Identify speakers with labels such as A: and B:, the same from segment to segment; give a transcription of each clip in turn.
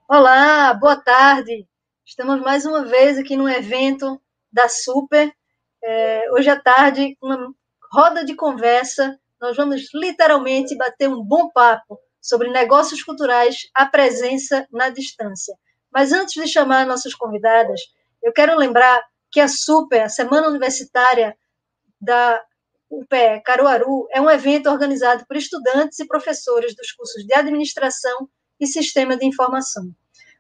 A: Olá, boa tarde. Estamos mais uma vez aqui no evento da Super. Hoje à tarde, uma roda de conversa. Nós vamos literalmente bater um bom papo sobre negócios culturais, a presença na distância. Mas antes de chamar nossas convidadas, eu quero lembrar que a Super, a Semana Universitária da UPE Caruaru, é um evento organizado por estudantes e professores dos cursos de Administração e Sistema de Informação.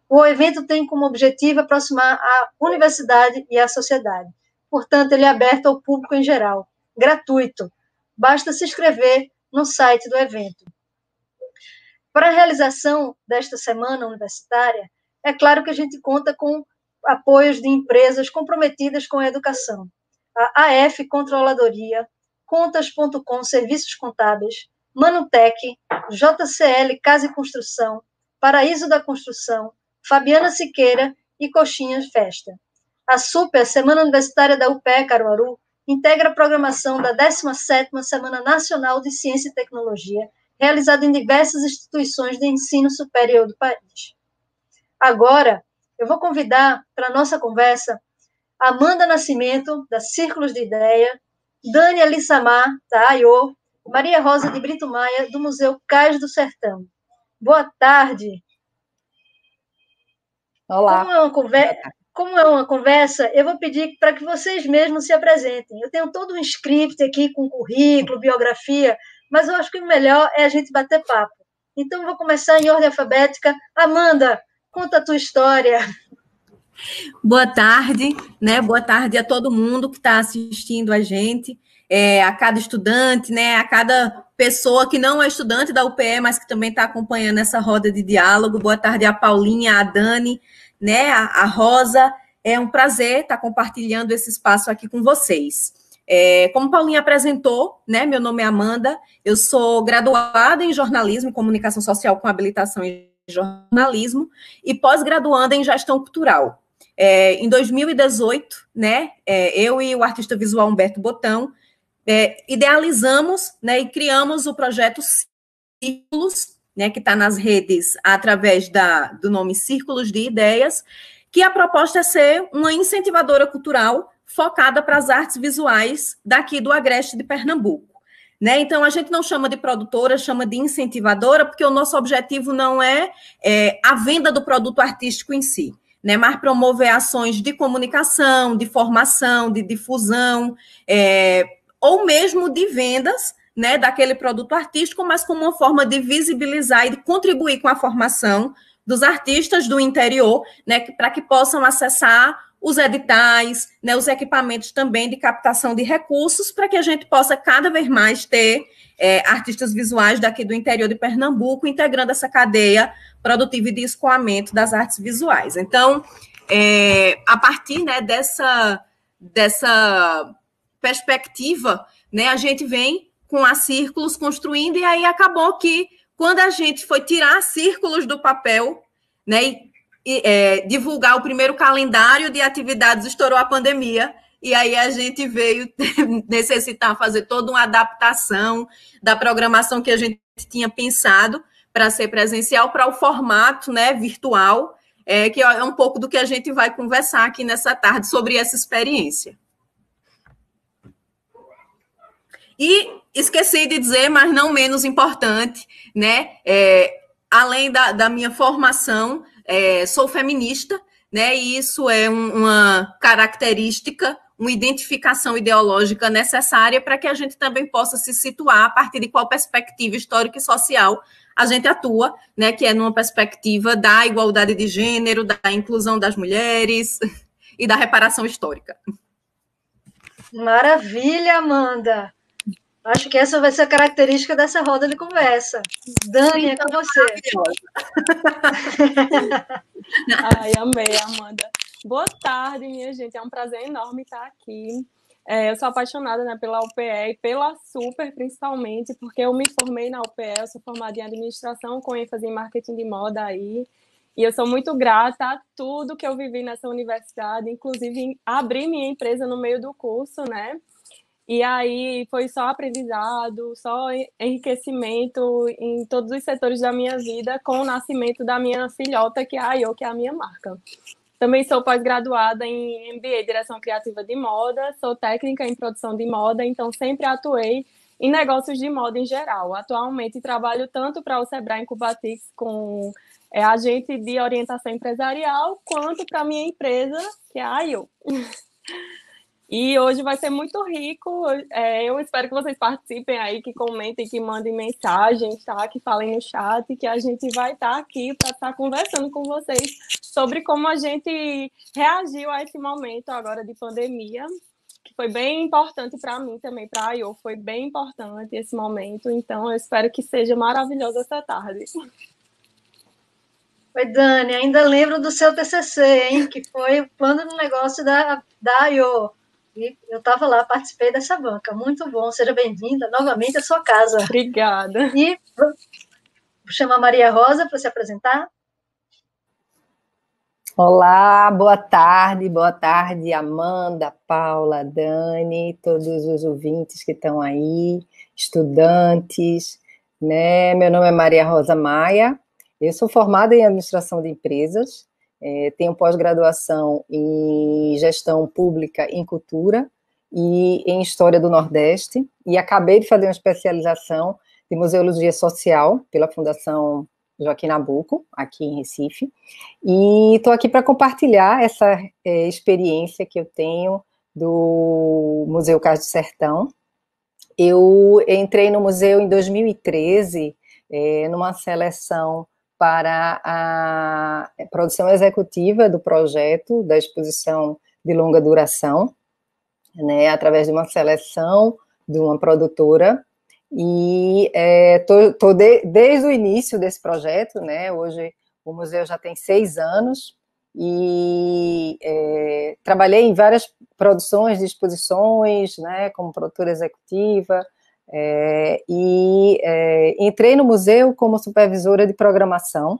A: O evento tem como objetivo aproximar a universidade e a sociedade. Portanto, ele é aberto ao público em geral, gratuito. Basta se inscrever no site do evento. Para a realização desta semana universitária, é claro que a gente conta com apoios de empresas comprometidas com a educação. A AF Controladoria, Contas.com Serviços Contábeis, Manutec, JCL Casa e Construção, Paraíso da Construção, Fabiana Siqueira e Coxinhas Festa. A Super, Semana Universitária da UPE Caruaru, integra a programação da 17ª Semana Nacional de Ciência e Tecnologia, realizada em diversas instituições de ensino superior do país. Agora, eu vou convidar para a nossa conversa Amanda Nascimento, da Círculos de Ideia, Dani Alissamar, da AIO, Maria Rosa de Brito Maia, do Museu Cais do Sertão. Boa tarde.
B: Olá.
A: Como é uma conversa, eu vou pedir para que vocês mesmos se apresentem. Eu tenho todo um script aqui com currículo, biografia, mas eu acho que o melhor é a gente bater papo. Então, vou começar em ordem alfabética. Amanda, conta a tua história.
B: Boa tarde, né? Boa tarde a todo mundo que está assistindo a gente, a cada estudante, né? A cada pessoa que não é estudante da UPE, mas que também está acompanhando essa roda de diálogo. Boa tarde a Paulinha, a Dani, né? A Rosa. É um prazer estar compartilhando esse espaço aqui com vocês. Como Paulinha apresentou, né? Meu nome é Amanda, eu sou graduada em jornalismo e comunicação social com habilitação em jornalismo e pós-graduanda em gestão cultural. Em 2018, né, eu e o artista visual Humberto Botão idealizamos, né, e criamos o projeto Círculos, né, que está nas redes através do nome Círculos de Ideias, que a proposta é ser uma incentivadora cultural focada para as artes visuais daqui do Agreste de Pernambuco. Né? Então, a gente não chama de produtora, chama de incentivadora, porque o nosso objetivo não é a venda do produto artístico em si, né, mas promover ações de comunicação, de formação, de difusão, ou mesmo de vendas, né, daquele produto artístico, mas como uma forma de visibilizar e de contribuir com a formação dos artistas do interior, né, para que possam acessar os editais, né, os equipamentos também de captação de recursos, para que a gente possa cada vez mais ter artistas visuais daqui do interior de Pernambuco, integrando essa cadeia produtiva e de escoamento das artes visuais. Então, a partir, né, dessa perspectiva, né, a gente vem com a Círculos construindo, e aí acabou que, quando a gente foi tirar Círculos do papel, né, divulgar o primeiro calendário de atividades, estourou a pandemia, e aí a gente veio necessitar fazer toda uma adaptação da programação que a gente tinha pensado para ser presencial, para o formato, né, virtual, que é um pouco do que a gente vai conversar aqui nessa tarde sobre essa experiência. E esqueci de dizer, mas não menos importante, né, além da minha formação, sou feminista, né, e isso é uma característica, uma identificação ideológica necessária para que a gente também possa se situar a partir de qual perspectiva histórica e social a gente atua, né, que é numa perspectiva da igualdade de gênero, da inclusão das mulheres e da reparação histórica.
A: Maravilha, Amanda! Acho que essa vai ser a característica dessa roda de conversa. Dani, é com você.
C: Ai, amei, Amanda. Boa tarde, minha gente. É um prazer enorme estar aqui. Eu sou apaixonada, né, pela UPE e pela Super, principalmente, porque eu me formei na UPE, eu sou formada em administração com ênfase em marketing de moda aí, e eu sou muito grata a tudo que eu vivi nessa universidade, inclusive abrir minha empresa no meio do curso, né? E aí foi só aprendizado, só enriquecimento em todos os setores da minha vida com o nascimento da minha filhota, que é a Ayo, que é a minha marca. Também sou pós-graduada em MBA, Direção Criativa de Moda, sou técnica em produção de moda, então sempre atuei em negócios de moda em geral. Atualmente trabalho tanto para o Sebrae Incubatics com agente de orientação empresarial, quanto para a minha empresa, que é a Ayo. E hoje vai ser muito rico. Eu espero que vocês participem aí, que comentem, que mandem mensagens, tá? Que falem no chat, que a gente vai estar aqui para estar conversando com vocês sobre como a gente reagiu a esse momento agora de pandemia, que foi bem importante para mim também, para a Ayo, foi bem importante esse momento. Então, eu espero que seja maravilhoso essa tarde.
A: Oi, Dani, ainda lembro do seu TCC, hein? Que foi o plano de negócio da Ayo. E eu estava lá, participei dessa banca. Muito bom, seja bem-vinda novamente à sua casa.
C: Obrigada.
A: E vou chamar a Maria Rosa para se apresentar.
D: Olá, boa tarde, Amanda, Paula, Dani, todos os ouvintes que estão aí, estudantes, né? Meu nome é Maria Rosa Maia, eu sou formada em administração de empresas, tenho pós-graduação em gestão pública em cultura e em história do Nordeste, e acabei de fazer uma especialização de museologia social pela Fundação Joaquim Nabuco, aqui em Recife, e estou aqui para compartilhar essa experiência que eu tenho do Museu Cais do Sertão. Eu entrei no museu em 2013, numa seleção para a produção executiva do projeto da exposição de longa duração, né, através de uma seleção de uma produtora, e estou desde o início desse projeto, né, hoje o museu já tem 6 anos, e trabalhei em várias produções de exposições, né, como produtora executiva, e entrei no museu como supervisora de programação.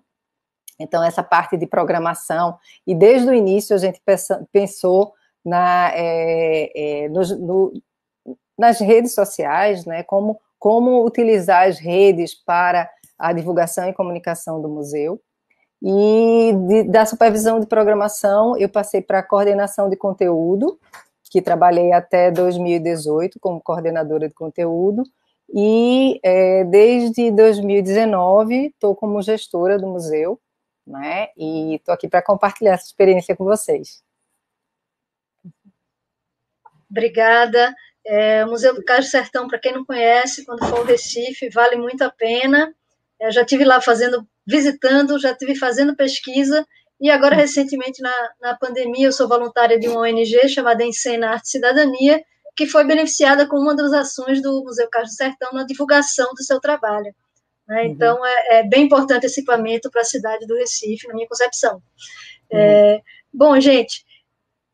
D: Então, essa parte de programação, e desde o início a gente pensou nas redes sociais, né, como utilizar as redes para a divulgação e comunicação do museu. E da supervisão de programação, eu passei para a coordenação de conteúdo, que trabalhei até 2018 como coordenadora de conteúdo, e desde 2019 estou como gestora do museu, né, e estou aqui para compartilhar essa experiência com vocês.
A: Obrigada. O Museu do Cais do Sertão, para quem não conhece, quando for ao Recife, vale muito a pena. Eu já estive lá visitando, já estive fazendo pesquisa, e agora, recentemente, na pandemia, eu sou voluntária de uma ONG chamada Encena Arte e Cidadania, que foi beneficiada com uma das ações do Museu Cais do Sertão na divulgação do seu trabalho. Né? Uhum. Então, é bem importante esse equipamento para a cidade do Recife, na minha concepção. Uhum. Bom, gente,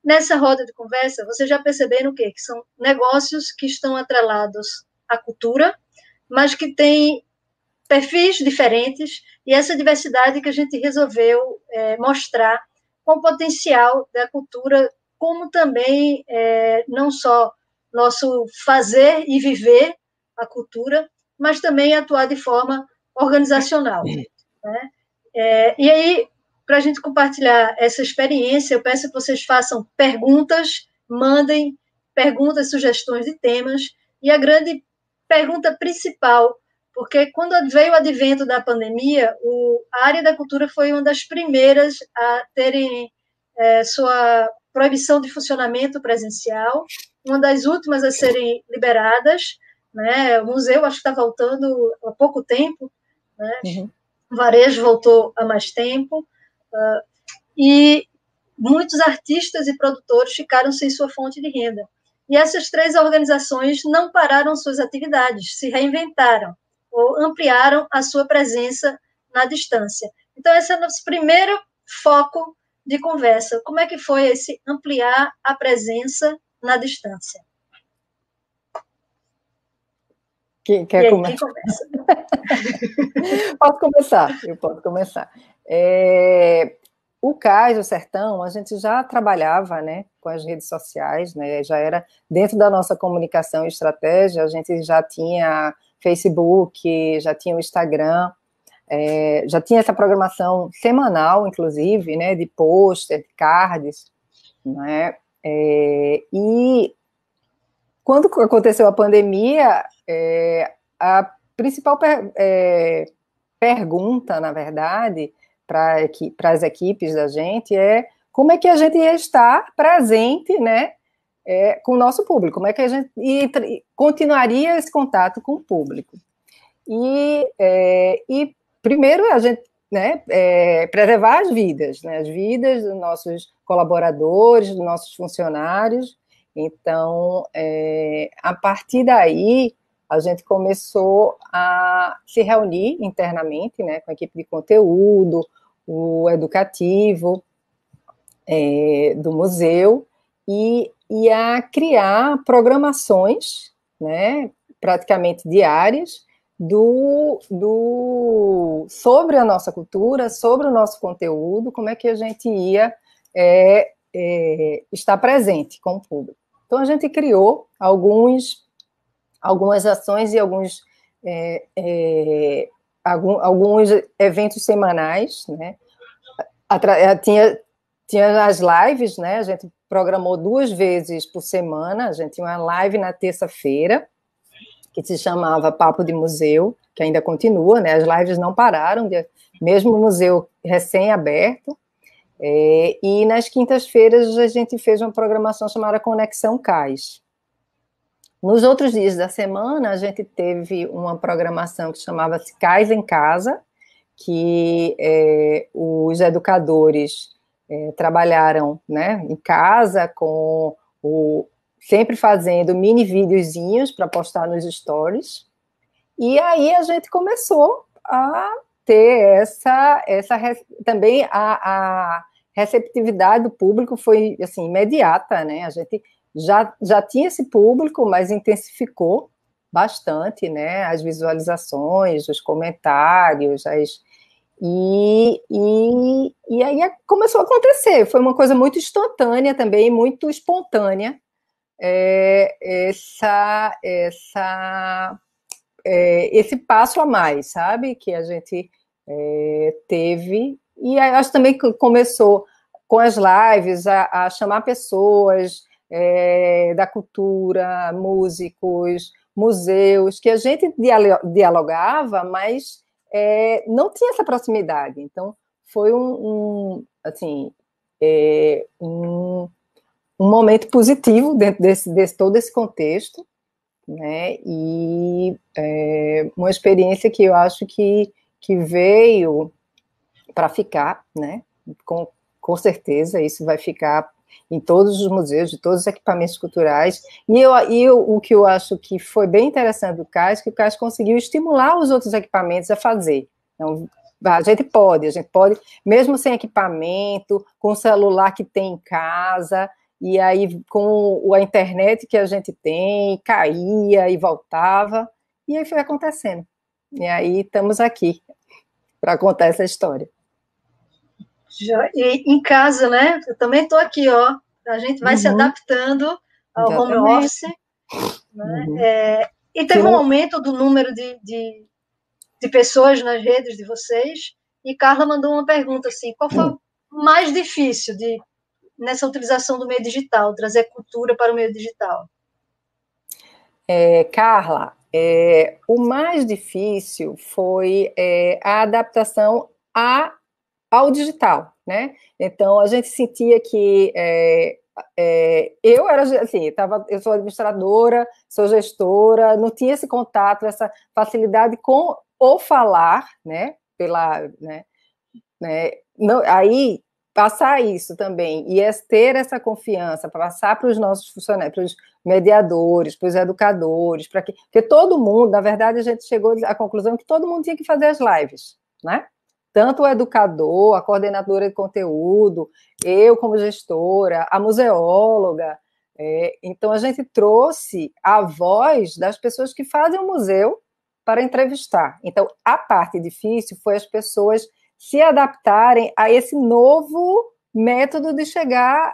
A: nessa roda de conversa, vocês já perceberam o quê? Que são negócios que estão atrelados à cultura, mas que têm perfis diferentes, e essa diversidade que a gente resolveu mostrar com o potencial da cultura, como também não só nosso fazer e viver a cultura, mas também atuar de forma organizacional. Né? E aí, para a gente compartilhar essa experiência, eu peço que vocês façam perguntas, mandem perguntas, sugestões de temas, e a grande pergunta principal, porque quando veio o advento da pandemia, a área da cultura foi uma das primeiras a terem sua proibição de funcionamento presencial, uma das últimas a serem liberadas, né? O museu acho que está voltando há pouco tempo, né? Uhum. O varejo voltou há mais tempo, e muitos artistas e produtores ficaram sem sua fonte de renda. E essas 3 organizações não pararam suas atividades, se reinventaram, ou ampliaram a sua presença na distância. Então, esse é o nosso primeiro foco de conversa. Como é que foi esse ampliar a presença na distância?
D: Quem começa? Posso começar, eu posso começar. o CAIS, o Sertão, a gente já trabalhava, né, com as redes sociais, né, já era dentro da nossa comunicação e estratégia, a gente já tinha Facebook, já tinha o Instagram, já tinha essa programação semanal, inclusive, né, de pôster, de cards, né, e quando aconteceu a pandemia, a principal pergunta, na verdade, para as equipes da gente é como é que a gente ia estar presente, né, com o nosso público, como é que a gente continuaria esse contato com o público. E primeiro a gente, né, preservar as vidas dos nossos colaboradores, dos nossos funcionários. Então, a partir daí, a gente começou a se reunir internamente, né, com a equipe de conteúdo, o educativo do museu, e a criar programações, né, praticamente diárias, sobre a nossa cultura, sobre o nosso conteúdo, como é que a gente ia estar presente com o público. Então, a gente criou algumas ações e alguns eventos semanais, né? Tinha as lives, né? A gente programou 2 vezes por semana, a gente tinha uma live na terça-feira, que se chamava Papo de Museu, que ainda continua, né? As lives não pararam, mesmo o museu recém-aberto. E nas quintas-feiras a gente fez uma programação chamada Conexão CAIS. Nos outros dias da semana, a gente teve uma programação que chamava-se CAIS em Casa, que os educadores trabalharam, né, em casa, sempre fazendo mini videozinhos para postar nos stories. E aí a gente começou a ter também a receptividade do público foi, assim, imediata, né? A gente já tinha esse público, mas intensificou bastante, né? As visualizações, os comentários, e aí começou a acontecer. Foi uma coisa muito instantânea também, muito espontânea, esse passo a mais, sabe? Que a gente teve. E aí, acho também que começou com as lives a chamar pessoas da cultura, músicos, museus, que a gente dialogava, mas não tinha essa proximidade. Então, foi um momento positivo dentro desse todo esse contexto, né? E uma experiência que eu acho que veio para ficar, né? Com certeza, isso vai ficar em todos os museus, de todos os equipamentos culturais. E o que eu acho que foi bem interessante do CAIS, que o CAIS conseguiu estimular os outros equipamentos a fazer. Então, a gente pode, mesmo sem equipamento, com o celular que tem em casa, e aí com a internet que a gente tem, caía e voltava, e aí foi acontecendo. E aí estamos aqui para contar essa história.
A: E em casa, né? Eu também estou aqui, ó. A gente vai se adaptando ao home office. Né? E teve um aumento do número de pessoas nas redes de vocês. E Carla mandou uma pergunta assim: qual foi o mais difícil nessa utilização do meio digital, trazer cultura para o meio digital?
D: Carla, o mais difícil foi a adaptação ao digital, né? Então, a gente sentia que eu era assim, eu sou administradora, sou gestora, não tinha esse contato, essa facilidade com o falar, né? Aí passar isso também e ter essa confiança, passar para os nossos funcionários, para os mediadores, para os educadores, porque todo mundo, na verdade, a gente chegou à conclusão que todo mundo tinha que fazer as lives, né? Tanto o educador, a coordenadora de conteúdo, eu como gestora, a museóloga. Então, a gente trouxe a voz das pessoas que fazem o museu para entrevistar. Então, a parte difícil foi as pessoas se adaptarem a esse novo método de chegar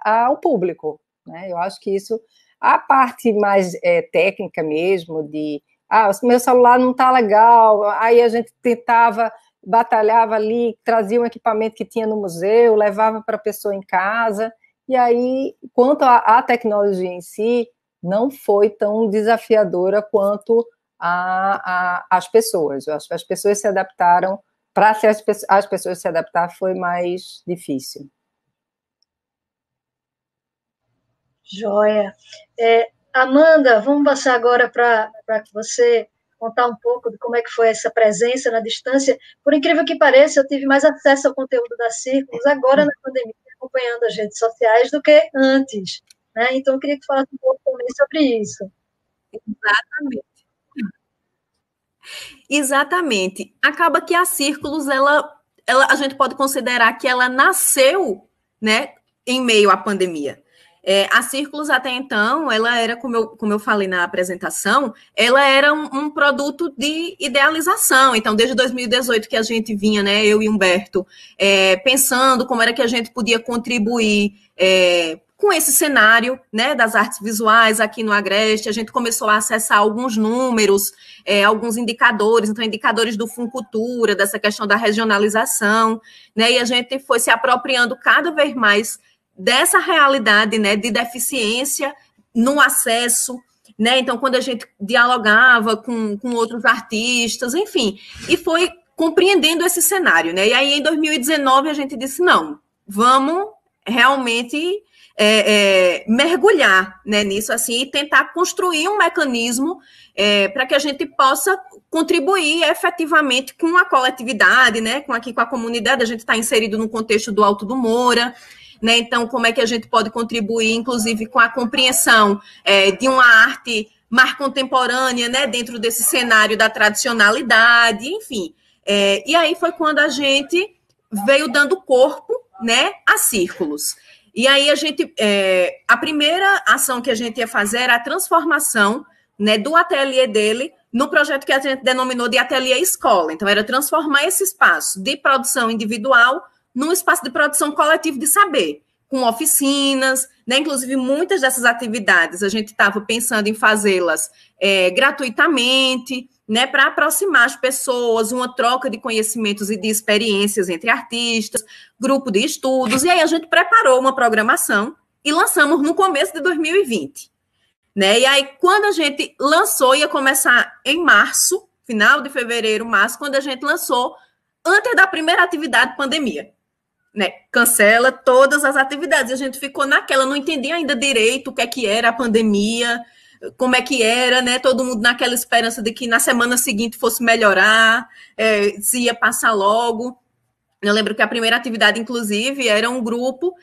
D: ao público, né? Eu acho que isso, a parte mais técnica mesmo, de o meu celular não está legal, aí a gente tentava, batalhava ali, trazia um equipamento que tinha no museu, levava para a pessoa em casa, e aí, quanto à tecnologia em si, não foi tão desafiadora quanto as pessoas. Eu acho que as pessoas se adaptaram, para as pessoas se adaptar foi mais difícil.
A: Joia. Amanda, vamos passar agora para que você contar um pouco de como é que foi essa presença na distância. Por incrível que pareça, eu tive mais acesso ao conteúdo da Círculos agora na pandemia, acompanhando as redes sociais, do que antes, né? Então, eu queria que tu falasse um pouco também sobre isso.
B: Exatamente. Acaba que a Círculos, a gente pode considerar que ela nasceu, né, em meio à pandemia. A Círculos, até então, ela era, como eu falei na apresentação, ela era um produto de idealização. Então, desde 2018 que a gente vinha, né, eu e Humberto, pensando como era que a gente podia contribuir com esse cenário, né, das artes visuais aqui no Agreste. A gente começou a acessar alguns números, alguns indicadores, então indicadores do Funcultura, dessa questão da regionalização, né, e a gente foi se apropriando cada vez mais dessa realidade, né, de deficiência no acesso, né, então quando a gente dialogava com outros artistas, enfim, e foi compreendendo esse cenário, né, e aí em 2019 a gente disse, não, vamos realmente mergulhar, né, nisso assim, e tentar construir um mecanismo para que a gente possa contribuir efetivamente com a coletividade, né, com a comunidade. A gente está inserido no contexto do Alto do Moura, né, então como é que a gente pode contribuir, inclusive, com a compreensão de uma arte mais contemporânea, né, dentro desse cenário da tradicionalidade, enfim. E aí foi quando a gente veio dando corpo, né, a Círculos. E aí a primeira ação que a gente ia fazer era a transformação, né, do ateliê dele no projeto que a gente denominou de ateliê escola. Então, era transformar esse espaço de produção individual num espaço de produção coletivo de saber, com oficinas, né, inclusive muitas dessas atividades a gente estava pensando em fazê-las gratuitamente, né, para aproximar as pessoas, uma troca de conhecimentos e de experiências entre artistas, grupo de estudos, e aí a gente preparou uma programação e lançamos no começo de 2020. Né? E aí, quando a gente lançou, ia começar em março, final de fevereiro, março, quando a gente lançou, antes da primeira atividade pandemia. Né? Cancela todas as atividades. E a gente ficou naquela, não entendia ainda direito o que era a pandemia, como é que era, né? Todo mundo naquela esperança de que na semana seguinte fosse melhorar, se ia passar logo. Eu lembro que a primeira atividade, inclusive, era um grupo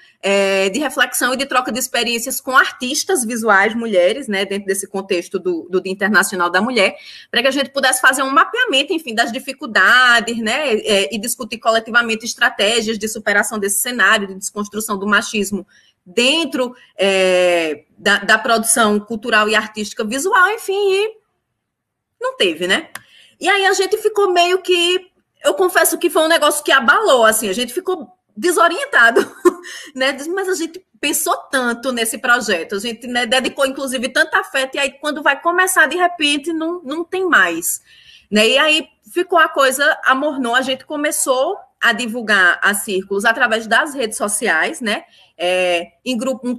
B: de reflexão e de troca de experiências com artistas visuais, mulheres, né, dentro desse contexto do Dia Internacional da Mulher, para que a gente pudesse fazer um mapeamento, enfim, das dificuldades, né, e discutir coletivamente estratégias de superação desse cenário, de desconstrução do machismo dentro da produção cultural e artística visual, enfim, e não teve, né? E aí a gente ficou meio que, eu confesso que foi um negócio que abalou, assim, a gente ficou desorientado, né? Mas a gente pensou tanto nesse projeto, a gente, né, dedicou, inclusive, tanta afeto, e aí quando vai começar, de repente, não tem mais, né? E aí ficou a coisa, amornou, a gente começou a divulgar a Círculos através das redes sociais, né?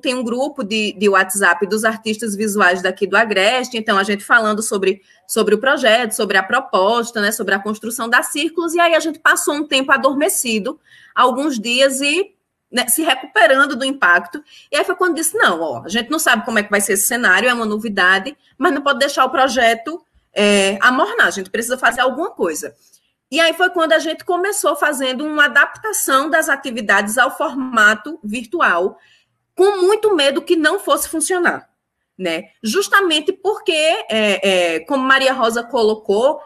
B: Tem um grupo de WhatsApp dos artistas visuais daqui do Agreste, então a gente falando sobre o projeto, sobre a proposta, né, sobre a construção da Círculos, e aí a gente passou um tempo adormecido, alguns dias, e né, se recuperando do impacto, e aí foi quando disse, não, a gente não sabe como é que vai ser esse cenário, é uma novidade, mas não pode deixar o projeto amornar, a gente precisa fazer alguma coisa. E aí foi quando a gente começou fazendo uma adaptação das atividades ao formato virtual, com muito medo que não fosse funcionar, né? Justamente porque, como Maria Rosa colocou,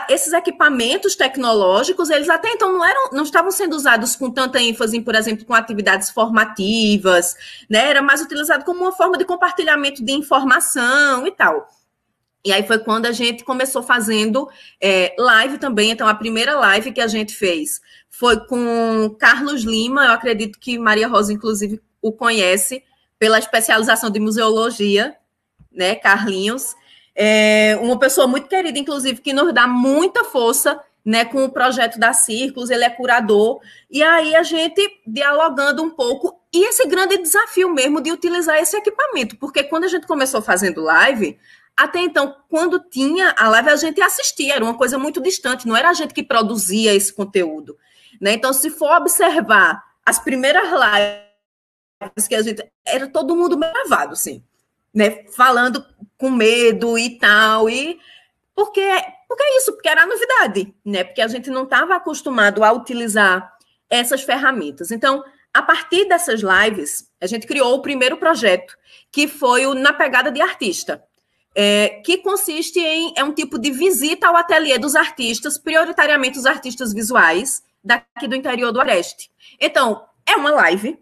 B: esses equipamentos tecnológicos, eles até então não estavam sendo usados com tanta ênfase, por exemplo, com atividades formativas, né? Era mais utilizado como uma forma de compartilhamento de informação e tal. E aí foi quando a gente começou fazendo live também. Então, a primeira live que a gente fez foi com Carlos Lima. Eu acredito que Maria Rosa, inclusive, o conhece pela especialização de museologia, né, Carlinhos. Uma pessoa muito querida, inclusive, que nos dá muita força, né, com o projeto da Círculos. Ele é curador. E aí a gente dialogando um pouco. E esse grande desafio mesmo de utilizar esse equipamento. Porque quando a gente começou fazendo live... Até então, quando tinha a live, a gente assistia, era uma coisa muito distante, não era a gente que produzia esse conteúdo, né? Então, se for observar as primeiras lives que a gente... Era todo mundo gravado, assim, né? Falando com medo e tal, e... Porque é isso, porque era novidade, né? Porque a gente não estava acostumado a utilizar essas ferramentas. Então, a partir dessas lives, a gente criou o primeiro projeto, que foi o Na Pegada de Artista, que consiste em um tipo de visita ao ateliê dos artistas, prioritariamente os artistas visuais, daqui do interior do Agreste. Então, é uma live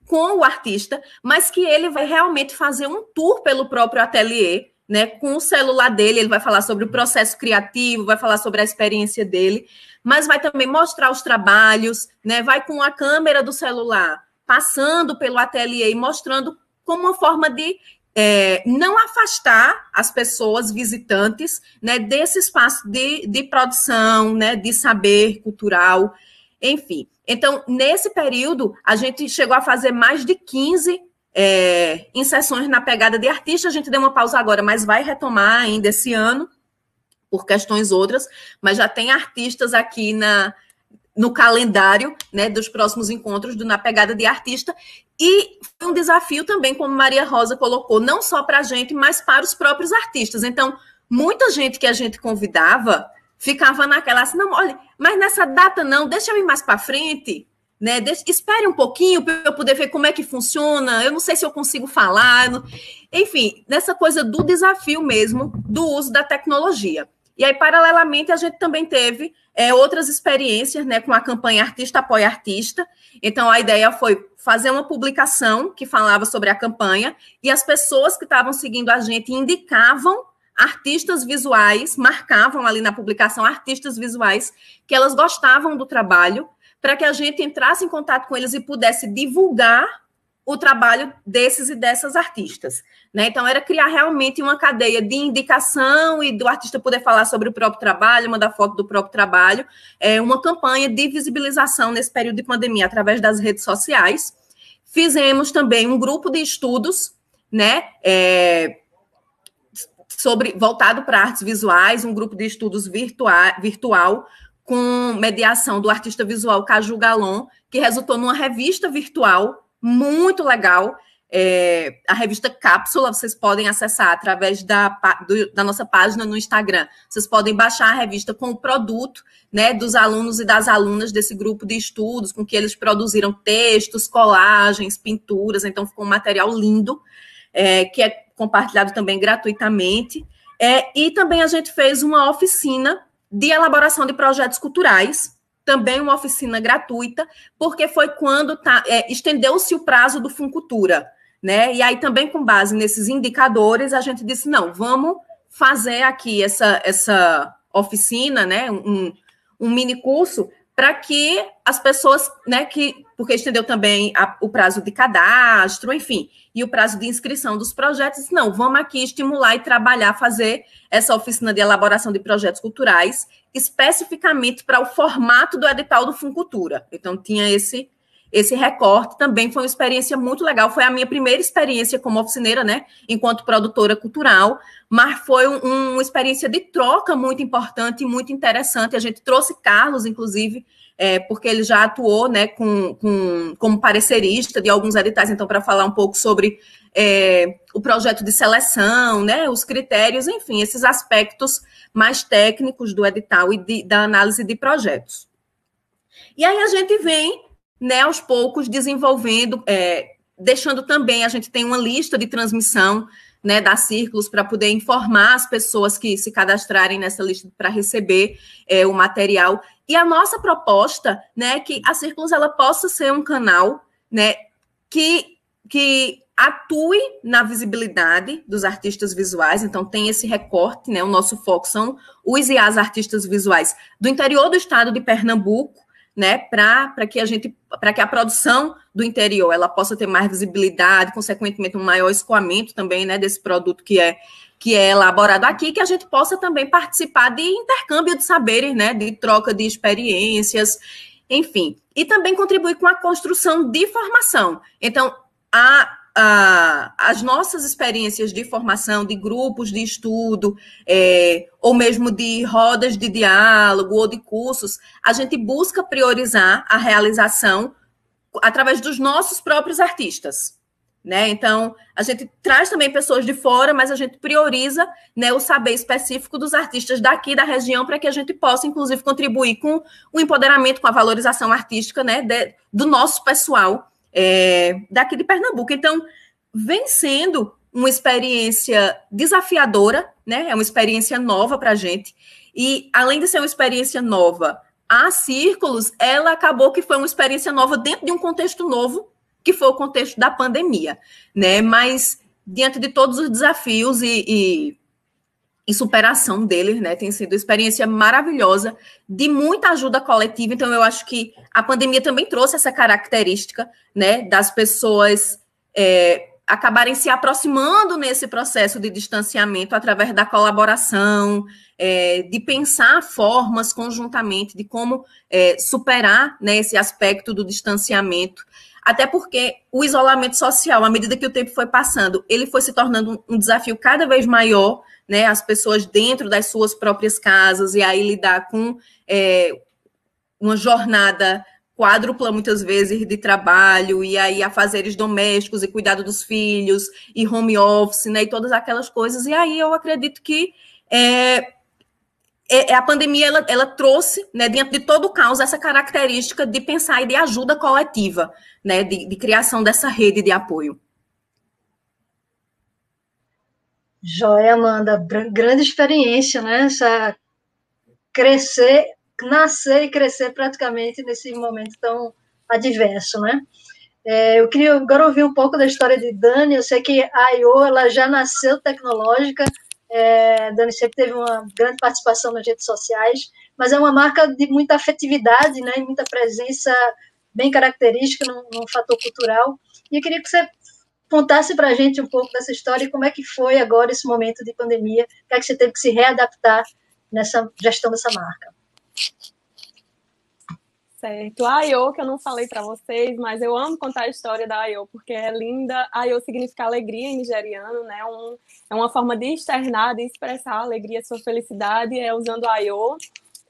B: com o artista, mas que ele vai realmente fazer um tour pelo próprio ateliê, né, com o celular dele, ele vai falar sobre o processo criativo, vai falar sobre a experiência dele, mas vai também mostrar os trabalhos, né, vai com a câmera do celular, passando pelo ateliê e mostrando como uma forma de não afastar as pessoas visitantes, né, desse espaço de produção, né, de saber cultural, enfim. Então, nesse período, a gente chegou a fazer mais de 15 inserções na Pegada de Artista. A gente deu uma pausa agora, mas vai retomar ainda esse ano, por questões outras, mas já tem artistas aqui no calendário, né, dos próximos encontros do Na Pegada de Artista. E foi um desafio também, como Maria Rosa colocou, não só para a gente, mas para os próprios artistas. Então, muita gente que a gente convidava ficava naquela assim, não, olha, mas nessa data não, deixa eu ir mais para frente, né? Espere um pouquinho para eu poder ver como é que funciona, eu não sei se eu consigo falar. Enfim, nessa coisa do desafio mesmo do uso da tecnologia. E aí, paralelamente, a gente também teve outras experiências, né, com a campanha Artista Apoia Artista. Então, a ideia foi fazer uma publicação que falava sobre a campanha e as pessoas que estavam seguindo a gente indicavam artistas visuais, marcavam ali na publicação artistas visuais que elas gostavam do trabalho, para que a gente entrasse em contato com eles e pudesse divulgar o trabalho desses e dessas artistas, né? Então, era criar realmente uma cadeia de indicação e do artista poder falar sobre o próprio trabalho, mandar foto do próprio trabalho, uma campanha de visibilização nesse período de pandemia através das redes sociais. Fizemos também um grupo de estudos, né, voltado para artes visuais, um grupo de estudos virtual com mediação do artista visual Caju Galon, que resultou numa revista virtual muito legal, a revista Cápsula. Vocês podem acessar através da nossa página no Instagram. Vocês podem baixar a revista com o produto, né, dos alunos e das alunas desse grupo de estudos, com que eles produziram textos, colagens, pinturas. Então, ficou um material lindo, que é compartilhado também gratuitamente. E também a gente fez uma oficina de elaboração de projetos culturais, também uma oficina gratuita, porque foi quando estendeu-se o prazo do Funcultura, né? E aí também com base nesses indicadores, a gente disse, não, vamos fazer aqui essa oficina, né? Um mini curso, para que as pessoas, né, porque estendeu também o prazo de cadastro, enfim, e o prazo de inscrição dos projetos, não, vamos aqui estimular e trabalhar, fazer essa oficina de elaboração de projetos culturais, especificamente para o formato do edital do Funcultura. Então, tinha esse recorte, também foi uma experiência muito legal, foi a minha primeira experiência como oficineira, né, enquanto produtora cultural, mas foi uma experiência de troca muito importante e muito interessante. A gente trouxe Carlos, inclusive, porque ele já atuou, né, como parecerista de alguns editais, então, para falar um pouco sobre o projeto de seleção, né, os critérios, enfim, esses aspectos mais técnicos do edital e da análise de projetos. E aí a gente vem, né, aos poucos desenvolvendo, deixando também, a gente tem uma lista de transmissão, né, da Círculos para poder informar as pessoas que se cadastrarem nessa lista para receber o material. E a nossa proposta, né, é que a Círculos ela possa ser um canal, né, que que atue na visibilidade dos artistas visuais, então tem esse recorte, né? O nosso foco são os e as artistas visuais do interior do estado de Pernambuco, né? Para que a produção do interior ela possa ter mais visibilidade, consequentemente um maior escoamento também, né? Desse produto que é elaborado aqui, que a gente possa também participar de intercâmbio de saberes, né? De troca de experiências, enfim, e também contribuir com a construção de formação. Então, as nossas experiências de formação, de grupos de estudo, ou mesmo de rodas de diálogo ou de cursos, a gente busca priorizar a realização através dos nossos próprios artistas, né? Então, a gente traz também pessoas de fora, mas a gente prioriza, né, o saber específico dos artistas daqui da região para que a gente possa, inclusive, contribuir com o empoderamento, com a valorização artística, né, do nosso pessoal daqui de Pernambuco. Então, vem sendo uma experiência desafiadora, né? É uma experiência nova para a gente. E, além de ser uma experiência nova, a Círculos, ela acabou que foi uma experiência nova dentro de um contexto novo, que foi o contexto da pandemia, né? Mas, diante de todos os desafios e superação deles, né? Tem sido uma experiência maravilhosa, de muita ajuda coletiva. Então, eu acho que a pandemia também trouxe essa característica, né? Das pessoas acabarem se aproximando nesse processo de distanciamento através da colaboração, de pensar formas conjuntamente de como superar, né, esse aspecto do distanciamento. Até porque o isolamento social, à medida que o tempo foi passando, ele foi se tornando um desafio cada vez maior, né, as pessoas dentro das suas próprias casas, e aí lidar com uma jornada quádrupla, muitas vezes, de trabalho, e aí afazeres domésticos, e cuidado dos filhos, e home office, né, e todas aquelas coisas. E aí eu acredito que a pandemia, ela trouxe, né, diante de todo o caos, essa característica de pensar e de ajuda coletiva, né, de criação dessa rede de apoio.
A: Joia, Amanda, grande experiência, né? Nascer e crescer praticamente nesse momento tão adverso, né? Eu queria agora ouvir um pouco da história de Dani. Eu sei que a I.O. ela já nasceu tecnológica. Dani sempre teve uma grande participação nas redes sociais, mas é uma marca de muita afetividade, né? E muita presença bem característica no fator cultural. E eu queria que você contasse para a gente um pouco dessa história e como é que foi agora esse momento de pandemia, como é que você teve que se readaptar nessa gestão dessa marca.
C: Certo. A I.O., que eu não falei para vocês, mas eu amo contar a história da I.O., porque é linda. A I.O. significa alegria em nigeriano, né? É uma forma de externar, de expressar a alegria, a sua felicidade, usando a I.O.,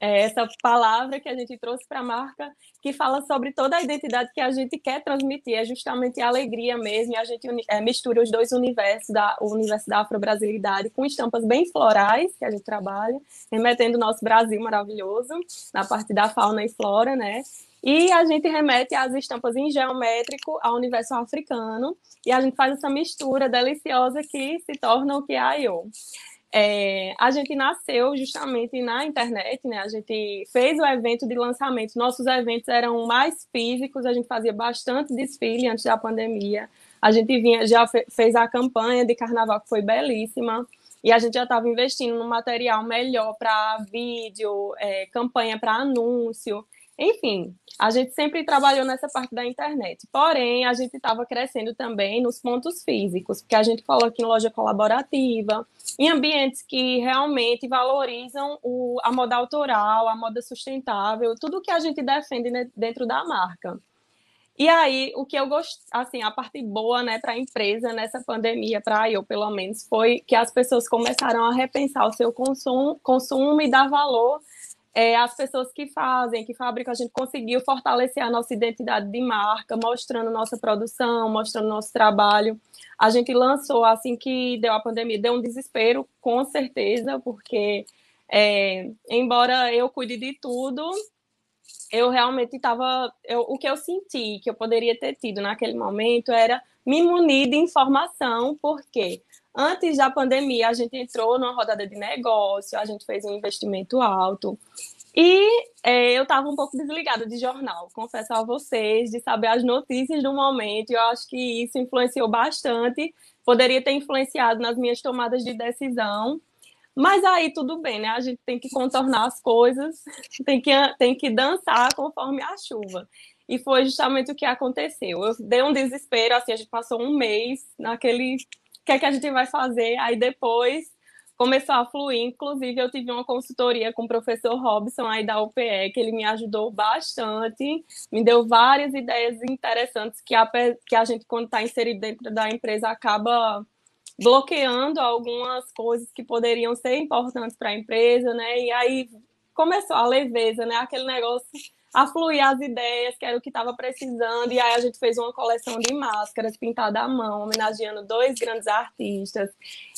C: essa palavra que a gente trouxe para a marca, que fala sobre toda a identidade que a gente quer transmitir, é justamente a alegria mesmo, e a gente mistura os dois universos, o universo da afro-brasilidade com estampas bem florais, que a gente trabalha, remetendo o nosso Brasil maravilhoso, na parte da fauna e flora, né? E a gente remete as estampas em geométrico ao universo africano, e a gente faz essa mistura deliciosa que se torna o que é a I.O. A gente nasceu justamente na internet, né? A gente fez o evento de lançamento. Nossos eventos eram mais físicos, a gente fazia bastante desfile antes da pandemia. A gente já fez a campanha de carnaval, que foi belíssima, e a gente já estava investindo no material melhor para vídeo, campanha para anúncio. Enfim, a gente sempre trabalhou nessa parte da internet. Porém, a gente estava crescendo também nos pontos físicos, porque a gente coloca em loja colaborativa, em ambientes que realmente valorizam a moda autoral, a moda sustentável, tudo que a gente defende dentro da marca. E aí, o que eu gosto, assim, a parte boa, né, para a empresa nessa pandemia, para eu pelo menos, foi que as pessoas começaram a repensar o seu consumo e dar valor às pessoas que fabricam. A gente conseguiu fortalecer a nossa identidade de marca, mostrando nossa produção, mostrando nosso trabalho. A gente lançou, assim que deu a pandemia, deu um desespero, com certeza, porque embora eu cuide de tudo, eu realmente estava... O que eu senti que eu poderia ter tido naquele momento era me munir de informação, porque antes da pandemia a gente entrou numa rodada de negócio, a gente fez um investimento alto, Eu estava um pouco desligada de jornal, confesso a vocês, de saber as notícias do momento. Eu acho que isso influenciou bastante, poderia ter influenciado nas minhas tomadas de decisão. Mas aí tudo bem, né? A gente tem que contornar as coisas, tem que dançar conforme a chuva. E foi justamente o que aconteceu. Eu dei um desespero, assim, a gente passou um mês naquele... O que é que a gente vai fazer? Aí depois começou a fluir. Inclusive, eu tive uma consultoria com o professor Robson aí da UPE, que ele me ajudou bastante, me deu várias ideias interessantes que a gente, quando está inserido dentro da empresa, acaba bloqueando algumas coisas que poderiam ser importantes para a empresa, né? E aí começou a leveza, né? Aquele negócio a fluir as ideias, que era o que estava precisando. E aí a gente fez uma coleção de máscaras pintada à mão, homenageando 2 grandes artistas.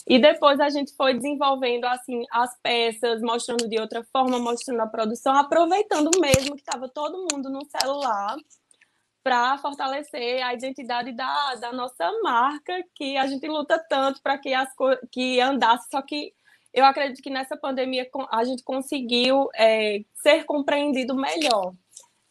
C: E depois a gente foi desenvolvendo assim as peças, mostrando de outra forma, mostrando a produção, aproveitando mesmo que estava todo mundo no celular para fortalecer a identidade da nossa marca, que a gente luta tanto para que andasse, só que eu acredito que nessa pandemia a gente conseguiu ser compreendido melhor.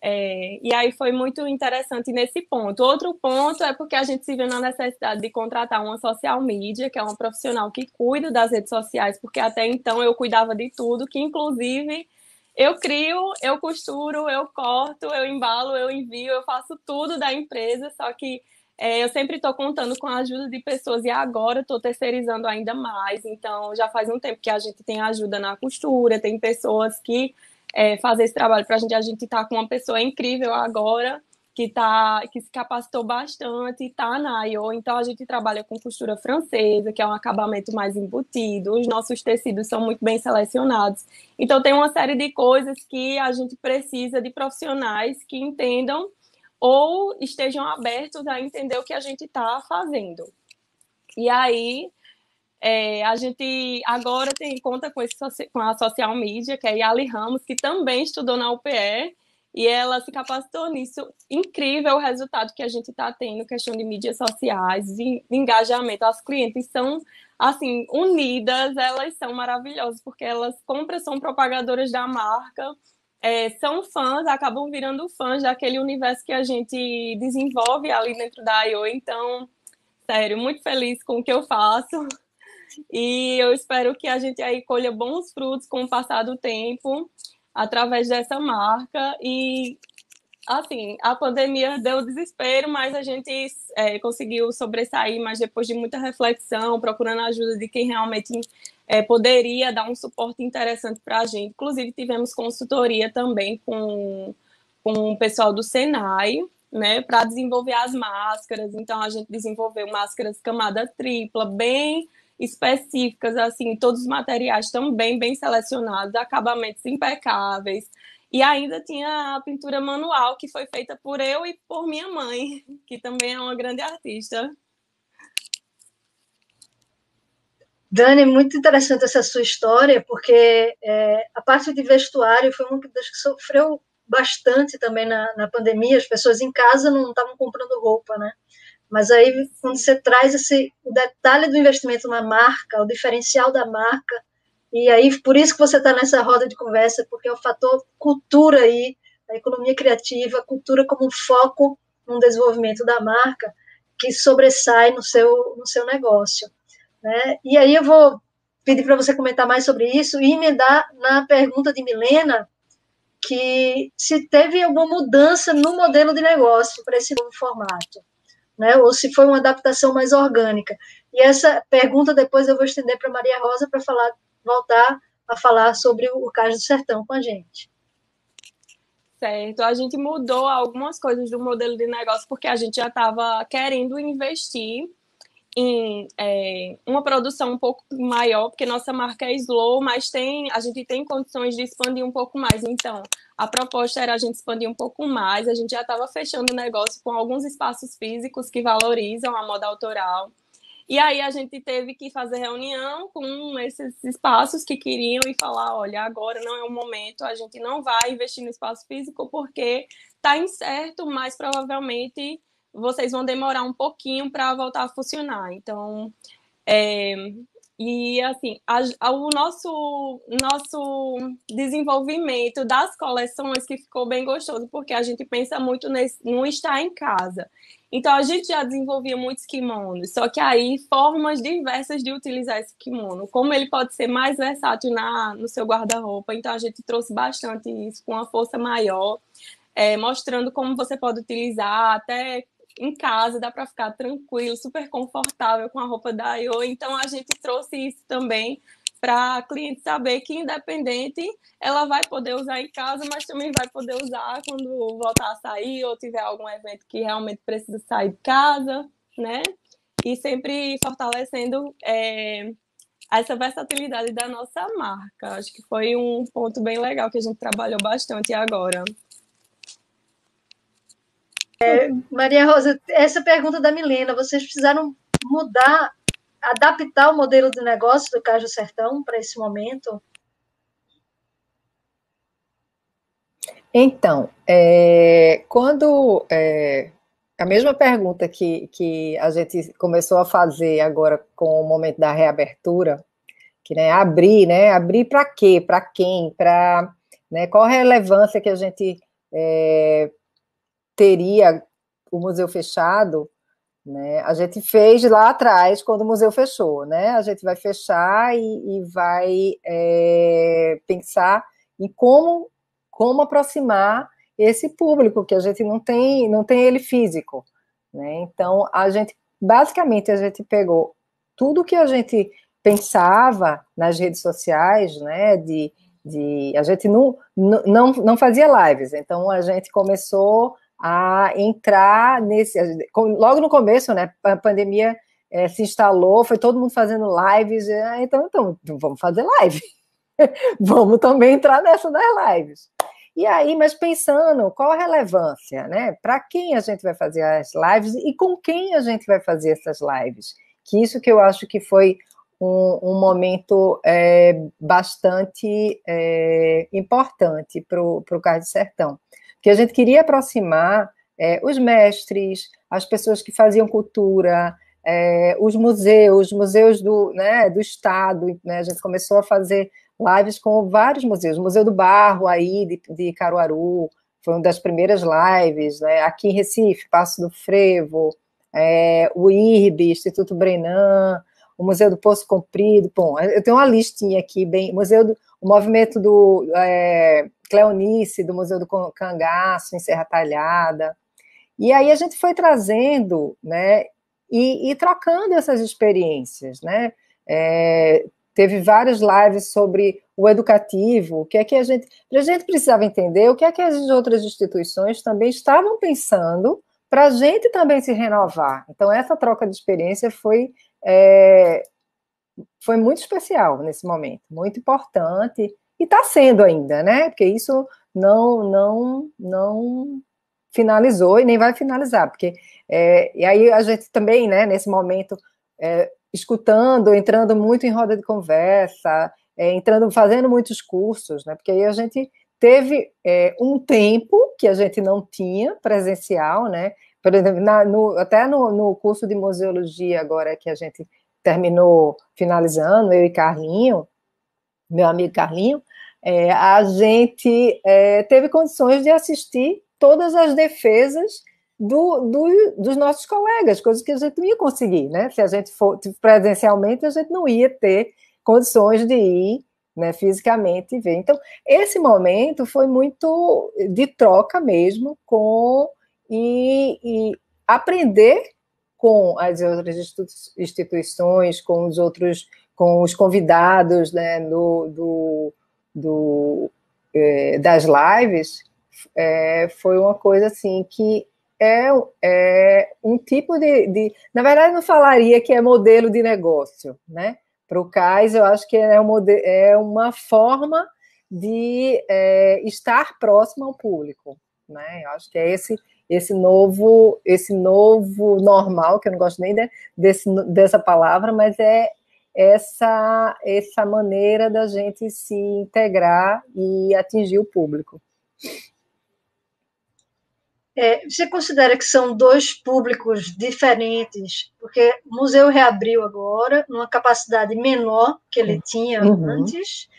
C: E aí foi muito interessante nesse ponto. Outro ponto é porque a gente se viu na necessidade de contratar uma social media, que é uma profissional que cuida das redes sociais, porque até então eu cuidava de tudo, que inclusive eu crio, eu costuro, eu corto, eu embalo, eu envio, eu faço tudo da empresa, só que eu sempre estou contando com a ajuda de pessoas e agora estou terceirizando ainda mais. Então, já faz um tempo que a gente tem ajuda na costura, tem pessoas que fazem esse trabalho para a gente. A gente está com uma pessoa incrível agora, que se capacitou bastante e está na IO. Então, a gente trabalha com costura francesa, que é um acabamento mais embutido. Os nossos tecidos são muito bem selecionados. Então, tem uma série de coisas que a gente precisa de profissionais que entendam ou estejam abertos a entender o que a gente está fazendo. E aí, a gente agora conta com a social media, que é a Yali Ramos, que também estudou na UPE, e ela se capacitou nisso. Incrível o resultado que a gente está tendo, questão de mídias sociais, de engajamento. As clientes são, assim, unidas, elas são maravilhosas, porque elas compram, são propagadoras da marca, são fãs, acabam virando fãs daquele universo que a gente desenvolve ali dentro da IO. Então, sério, muito feliz com o que eu faço. E eu espero que a gente aí colha bons frutos com o passar do tempo, através dessa marca. E, assim, a pandemia deu desespero, mas a gente conseguiu sobressair, mas depois de muita reflexão, procurando a ajuda de quem realmente poderia dar um suporte interessante para a gente. Inclusive, tivemos consultoria também com o pessoal do Senai, né, para desenvolver as máscaras. Então, a gente desenvolveu máscaras camada tripla, bem específicas, assim, todos os materiais estão bem selecionados, acabamentos impecáveis. E ainda tinha a pintura manual, que foi feita por eu e por minha mãe, que também é uma grande artista.
A: Dani, muito interessante essa sua história, porque a parte de vestuário foi uma das que sofreu bastante também na pandemia. As pessoas em casa não estavam comprando roupa, né? Mas aí, quando você traz o detalhe do investimento na marca, o diferencial da marca, e aí, por isso que você está nessa roda de conversa, porque é o fator cultura aí, a economia criativa, a cultura como um foco no desenvolvimento da marca, que sobressai no seu negócio, né? E aí eu vou pedir para você comentar mais sobre isso e emendar na pergunta de Milena, que se teve alguma mudança no modelo de negócio para esse novo formato, né? Ou se foi uma adaptação mais orgânica. E essa pergunta depois eu vou estender para Maria Rosa para voltar a falar sobre o Cais do Sertão com a gente.
C: Certo, a gente mudou algumas coisas do modelo de negócio porque a gente já estava querendo investir em uma produção um pouco maior, porque nossa marca é slow, mas a gente tem condições de expandir um pouco mais. Então, a proposta era a gente expandir um pouco mais. A gente já estava fechando o negócio com alguns espaços físicos que valorizam a moda autoral. E aí a gente teve que fazer reunião com esses espaços que queriam e falar, olha, agora não é o momento, a gente não vai investir no espaço físico porque está incerto, mas provavelmente vocês vão demorar um pouquinho para voltar a funcionar. Então, E, assim, o nosso desenvolvimento das coleções que ficou bem gostoso, porque a gente pensa muito no estar em casa. Então, a gente já desenvolvia muitos kimonos, só que aí, formas diversas de utilizar esse kimono. Como ele pode ser mais versátil no seu guarda-roupa, então a gente trouxe bastante isso com uma força maior, mostrando como você pode utilizar até em casa, dá para ficar tranquilo, super confortável com a roupa da Io. Então, a gente trouxe isso também para a cliente saber que, independente, ela vai poder usar em casa, mas também vai poder usar quando voltar a sair ou tiver algum evento que realmente precisa sair de casa, né? E sempre fortalecendo essa versatilidade da nossa marca. Acho que foi um ponto bem legal que a gente trabalhou bastante agora.
A: Maria Rosa, essa pergunta da Milena, vocês precisaram mudar, adaptar o modelo de negócio do Caju Sertão para esse momento?
D: Então, quando a mesma pergunta que a gente começou a fazer agora com o momento da reabertura, que abrir para quê, para quem, para, né, qual a relevância que a gente teria o museu fechado, né? A gente fez lá atrás, quando o museu fechou, né? A gente vai fechar e vai pensar em como aproximar esse público, que a gente não tem ele físico, né? Então, basicamente, a gente pegou tudo que a gente pensava nas redes sociais, né? A gente não fazia lives, então a gente começou a entrar logo no começo, né, a pandemia se instalou, foi todo mundo fazendo lives, então vamos fazer live, vamos também entrar nessa das lives. E aí, mas pensando, qual a relevância, né, para quem a gente vai fazer as lives e com quem a gente vai fazer essas lives, que isso que eu acho que foi um momento bastante importante para o Caju Sertão, que a gente queria aproximar os mestres, as pessoas que faziam cultura, os museus do estado, né? A gente começou a fazer lives com vários museus, o Museu do Barro aí de Caruaru, foi uma das primeiras lives, né? Aqui em Recife, Passo do Frevo, o IRB, Instituto Brenan, o Museu do Poço Comprido. Bom, eu tenho uma listinha aqui, o movimento do Cleonice, do Museu do Cangaço, em Serra Talhada. E aí a gente foi trazendo, né, e trocando essas experiências, né? Teve várias lives sobre o educativo, o que é que a gente precisava entender, o que é que as outras instituições também estavam pensando para a gente também se renovar. Então, essa troca de experiência foi muito especial nesse momento, muito importante, e está sendo ainda, né? Porque isso não finalizou e nem vai finalizar, porque e aí a gente também, né, nesse momento, escutando, entrando muito em roda de conversa, fazendo muitos cursos, né? Porque aí a gente teve um tempo que a gente não tinha presencial, né? Por exemplo, até no curso de museologia agora que a gente terminou finalizando, eu e Carlinho, meu amigo Carlinho, a gente teve condições de assistir todas as defesas dos nossos colegas, coisas que a gente não ia conseguir, né? Se a gente for presencialmente, a gente não ia ter condições de ir, né, fisicamente e ver. Então, esse momento foi muito de troca mesmo e aprender com as outras instituições, com os convidados, né, das lives, foi uma coisa assim que um tipo na verdade, não falaria que é modelo de negócio, né? Para o CAIS, eu acho que é uma forma de estar próximo ao público, né? Eu acho que é esse novo normal, que eu não gosto nem dessa palavra, mas essa maneira da gente se integrar e atingir o público.
A: Você considera que são dois públicos diferentes? Porque o museu reabriu agora, numa capacidade menor que ele tinha antes,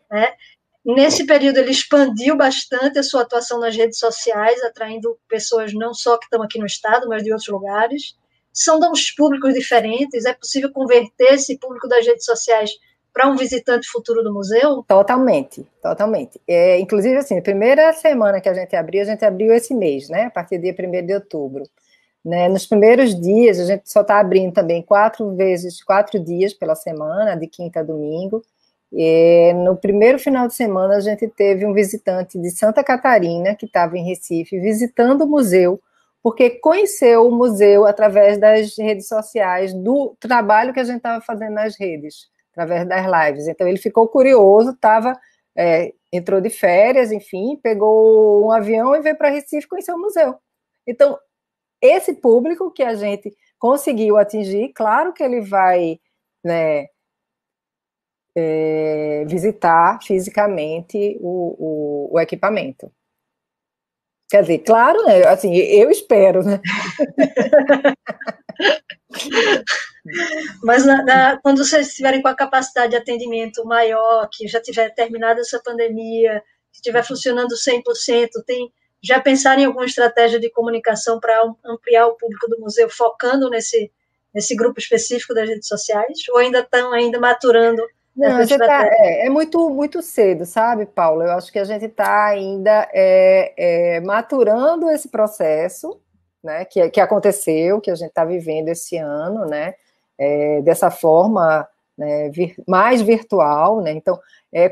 A: né? Nesse período, ele expandiu bastante a sua atuação nas redes sociais, atraindo pessoas não só que estão aqui no estado, mas de outros lugares. São dois públicos diferentes? É possível converter esse público das redes sociais para um visitante futuro do museu?
D: Totalmente, totalmente. Inclusive, assim, a primeira semana que a gente abriu esse mês, né? A partir do dia 1º de outubro. Né? Nos primeiros dias, a gente só está abrindo também 4 dias pela semana, de quinta a domingo. E no primeiro final de semana, a gente teve um visitante de Santa Catarina, que estava em Recife, visitando o museu, porque conheceu o museu através das redes sociais, do trabalho que a gente estava fazendo nas redes, através das lives. Então, ele ficou curioso, entrou de férias, enfim, pegou um avião e veio para Recife conhecer o museu. Então, esse público que a gente conseguiu atingir, claro que ele vai, né, visitar fisicamente o equipamento. Quer dizer, claro, né? Assim, eu espero, né?
A: Mas quando vocês estiverem com a capacidade de atendimento maior, que já tiver terminado essa pandemia, que estiver funcionando 100%, já pensaram em alguma estratégia de comunicação para ampliar o público do museu, focando nesse grupo específico das redes sociais? Ou ainda estão maturando?
D: Não, é muito, muito cedo, sabe, Paula? Eu acho que a gente está ainda maturando esse processo, né, que aconteceu, que a gente está vivendo esse ano, né, dessa forma, né, mais virtual, né? Então,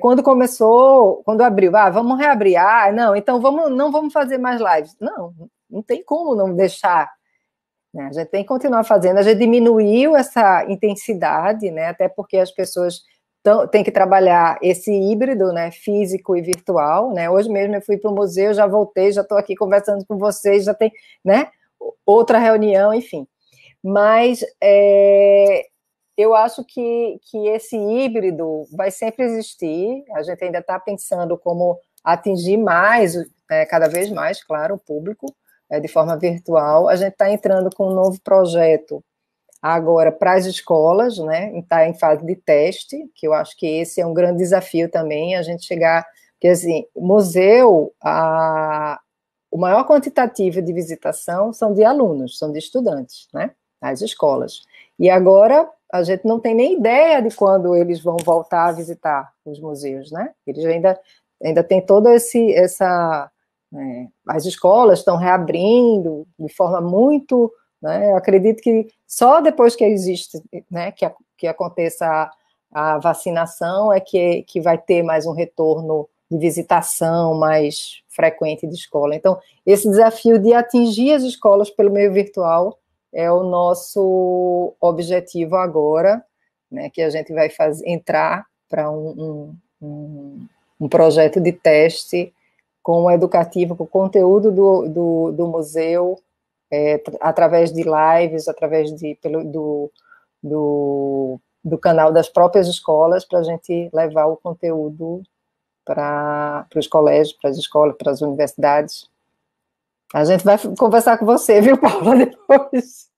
D: quando abriu, vamos reabrir, não, então não vamos fazer mais lives. Não tem como não deixar. A gente tem que continuar fazendo, a gente diminuiu essa intensidade, né, até porque as pessoas têm que trabalhar esse híbrido, né, físico e virtual, né. Hoje mesmo eu fui para o museu, já voltei, já estou aqui conversando com vocês, já tem, né, outra reunião, enfim. Mas eu acho que esse híbrido vai sempre existir, a gente ainda está pensando como atingir mais, cada vez mais, claro, o público, de forma virtual. A gente está entrando com um novo projeto agora para as escolas, né? Está em fase de teste, que eu acho que esse é um grande desafio também, a gente chegar, porque assim, o museu, o maior quantitativo de visitação são de alunos, são de estudantes, né? As escolas. E agora a gente não tem nem ideia de quando eles vão voltar a visitar os museus, né? Eles ainda tem toda essa as escolas estão reabrindo de forma muito, né, eu acredito que só depois que existe, né, que aconteça a vacinação é que vai ter mais um retorno de visitação mais frequente de escola. Então, esse desafio de atingir as escolas pelo meio virtual é o nosso objetivo agora, né, que a gente vai entrar para um projeto de teste com o educativo, com o conteúdo do museu, através de lives, através do canal das próprias escolas, para a gente levar o conteúdo para os colégios, para as escolas, para as universidades. A gente vai conversar com você, viu, Paula, depois.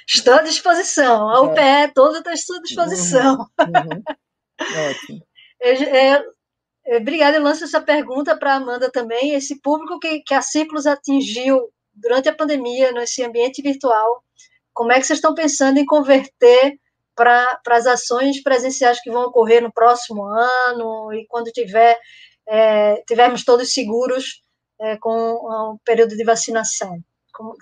A: Estou à disposição, a UPE toda está à sua disposição.
D: Ótimo.
A: Obrigada, eu lanço essa pergunta para a Amanda também. Esse público que a Ciclos atingiu durante a pandemia, nesse ambiente virtual, como é que vocês estão pensando em converter para as ações presenciais que vão ocorrer no próximo ano e quando tivermos todos seguros com o período de vacinação?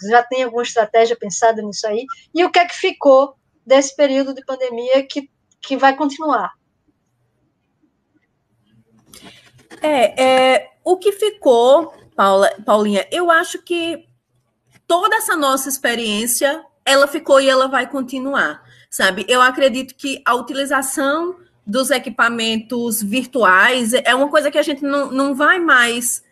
A: Já tem alguma estratégia pensada nisso aí? E o que é que ficou desse período de pandemia que vai continuar?
B: O que ficou, Paulinha, eu acho que toda essa nossa experiência, ela ficou e ela vai continuar, sabe? Eu acredito que a utilização dos equipamentos virtuais é uma coisa que a gente não vai mais,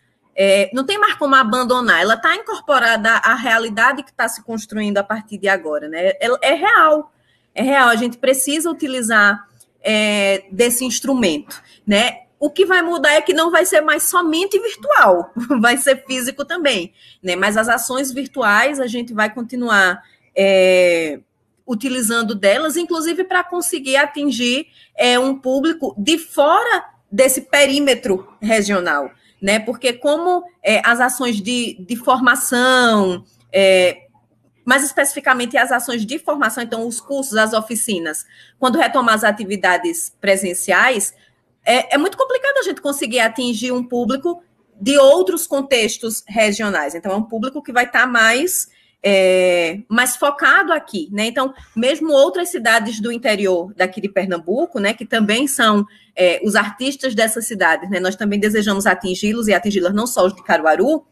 B: não tem mais como abandonar, ela está incorporada à realidade que está se construindo a partir de agora, né? É real, a gente precisa utilizar desse instrumento, né? O que vai mudar é que não vai ser mais somente virtual, vai ser físico também, né? Mas as ações virtuais a gente vai continuar utilizando delas, inclusive para conseguir atingir um público de fora desse perímetro regional, né? Porque como as ações de formação, mais especificamente as ações de formação, então os cursos, as oficinas, quando retomar as atividades presenciais, é muito complicado a gente conseguir atingir um público de outros contextos regionais. Então, é um público que vai estar mais focado aqui, né? Então, mesmo outras cidades do interior daqui de Pernambuco, né, que também são os artistas dessas cidades, né? Nós também desejamos atingi-los e atingi-las não só os de Caruaru,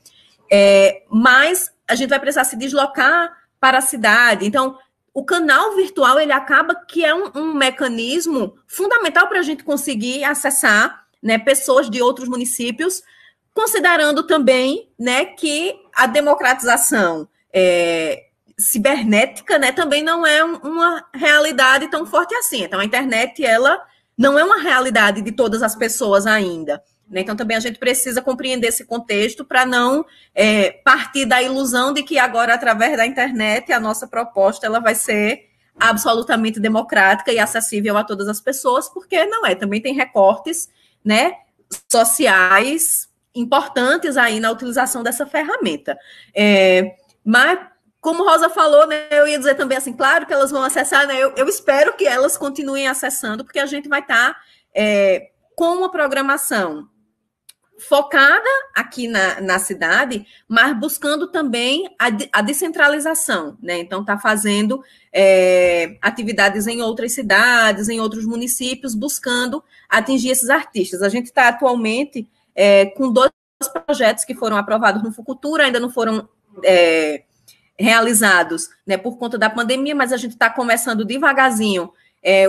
B: mas a gente vai precisar se deslocar para a cidade. Então, o canal virtual, ele acaba que é um mecanismo fundamental para a gente conseguir acessar, né, pessoas de outros municípios, considerando também, né, que a democratização cibernética, né, também não é uma realidade tão forte assim. Então, a internet, ela não é uma realidade de todas as pessoas ainda, né? Então, também a gente precisa compreender esse contexto para não partir da ilusão de que agora, através da internet, a nossa proposta ela vai ser absolutamente democrática e acessível a todas as pessoas, porque não é. Também tem recortes, né, sociais importantes aí na utilização dessa ferramenta. Mas, como Rosa falou, né, eu ia dizer também assim, claro que elas vão acessar, né, eu espero que elas continuem acessando, porque a gente vai estar com uma programação focada aqui na cidade, mas buscando também a descentralização, né? Então, está fazendo atividades em outras cidades, em outros municípios, buscando atingir esses artistas. A gente está atualmente com 2 projetos que foram aprovados no Fucultura, ainda não foram realizados, né, por conta da pandemia, mas a gente está começando devagarzinho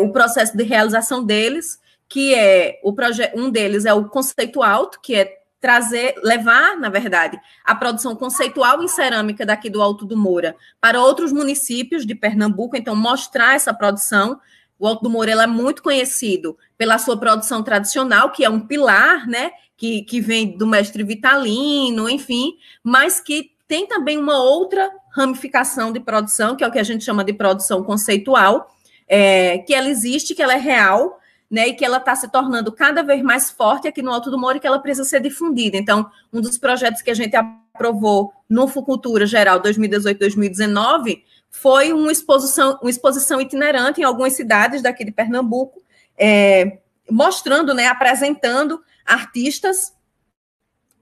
B: o processo de realização deles, que um deles é o Conceito Alto, que é levar, na verdade, a produção conceitual em cerâmica daqui do Alto do Moura para outros municípios de Pernambuco, então mostrar essa produção. O Alto do Moura é muito conhecido pela sua produção tradicional, que é um pilar, né, que vem do mestre Vitalino, enfim, mas que tem também uma outra ramificação de produção, que é o que a gente chama de produção conceitual, que ela existe, que ela é real, né, e que ela está se tornando cada vez mais forte aqui no Alto do Moura e que ela precisa ser difundida. Então, um dos projetos que a gente aprovou no Fucultura Geral 2018-2019 foi uma exposição itinerante em algumas cidades daqui de Pernambuco, mostrando, né, apresentando artistas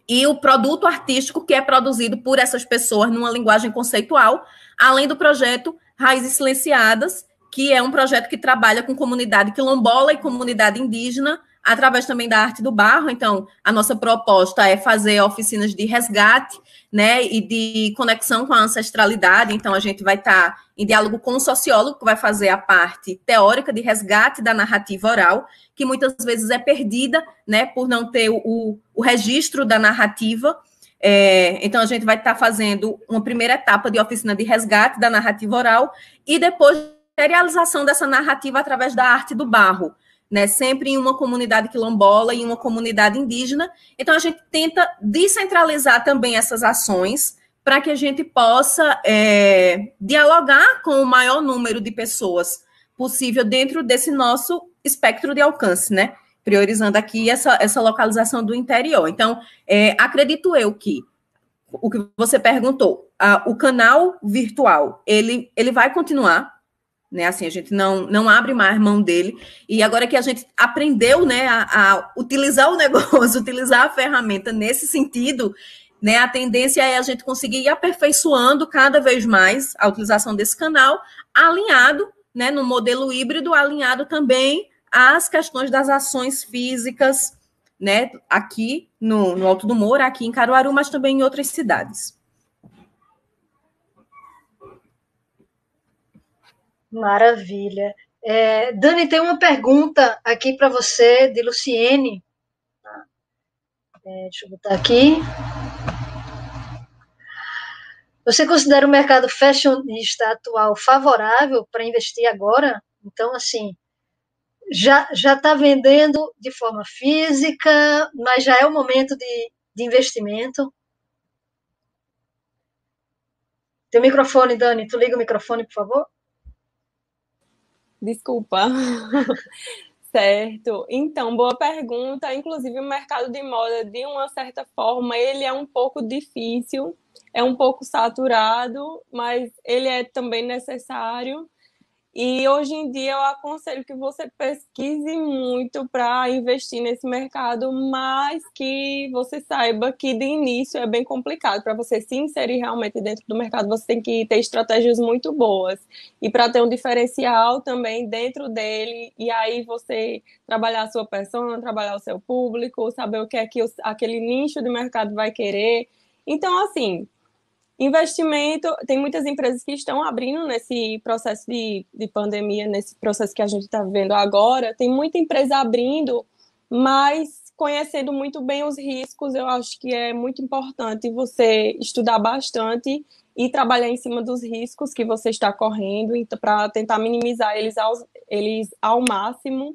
B: e o produto artístico que é produzido por essas pessoas numa linguagem conceitual, além do projeto Raízes Silenciadas, que é um projeto que trabalha com comunidade quilombola e comunidade indígena, através também da arte do barro. Então, a nossa proposta é fazer oficinas de resgate, né, e de conexão com a ancestralidade. Então, a gente vai estar em diálogo com um sociólogo que vai fazer a parte teórica de resgate da narrativa oral, que muitas vezes é perdida, né, por não ter o registro da narrativa. Então, a gente vai estar fazendo uma primeira etapa de oficina de resgate da narrativa oral e depois materialização dessa narrativa através da arte do barro, né? Sempre em uma comunidade quilombola e em uma comunidade indígena. Então, a gente tenta descentralizar também essas ações para que a gente possa dialogar com o maior número de pessoas possível dentro desse nosso espectro de alcance, né? Priorizando aqui essa localização do interior. Então, acredito eu que o que você perguntou, o canal virtual, ele vai continuar, né? Assim, a gente não abre mais mão dele, e agora que a gente aprendeu, né, a utilizar o negócio, utilizar a ferramenta nesse sentido, né, a tendência é a gente conseguir ir aperfeiçoando cada vez mais a utilização desse canal, alinhado, né, no modelo híbrido, alinhado também às questões das ações físicas, né, aqui no Alto do Moura, aqui em Caruaru, mas também em outras cidades.
A: Maravilha. Dani, tem uma pergunta aqui para você, de Luciene. Deixa eu botar aqui. Você considera o mercado fashionista atual favorável para investir agora? Então, assim, já está vendendo de forma física, mas já é o momento de investimento. Teu microfone, Dani, tu liga o microfone, por favor?
C: Desculpa. Certo. Então, boa pergunta. Inclusive, o mercado de moda, de uma certa forma, ele é um pouco difícil, é um pouco saturado, mas ele é também necessário. E hoje em dia eu aconselho que você pesquise muito para investir nesse mercado, mas que você saiba que de início é bem complicado. Para você se inserir realmente dentro do mercado, você tem que ter estratégias muito boas. E para ter um diferencial também dentro dele, e aí você trabalhar a sua persona, trabalhar o seu público, saber o que é que aquele nicho de mercado vai querer. Então, assim, investimento, tem muitas empresas que estão abrindo nesse processo de pandemia, nesse processo que a gente está vivendo agora, tem muita empresa abrindo, mas conhecendo muito bem os riscos, eu acho que é muito importante você estudar bastante e trabalhar em cima dos riscos que você está correndo, para tentar minimizar eles ao máximo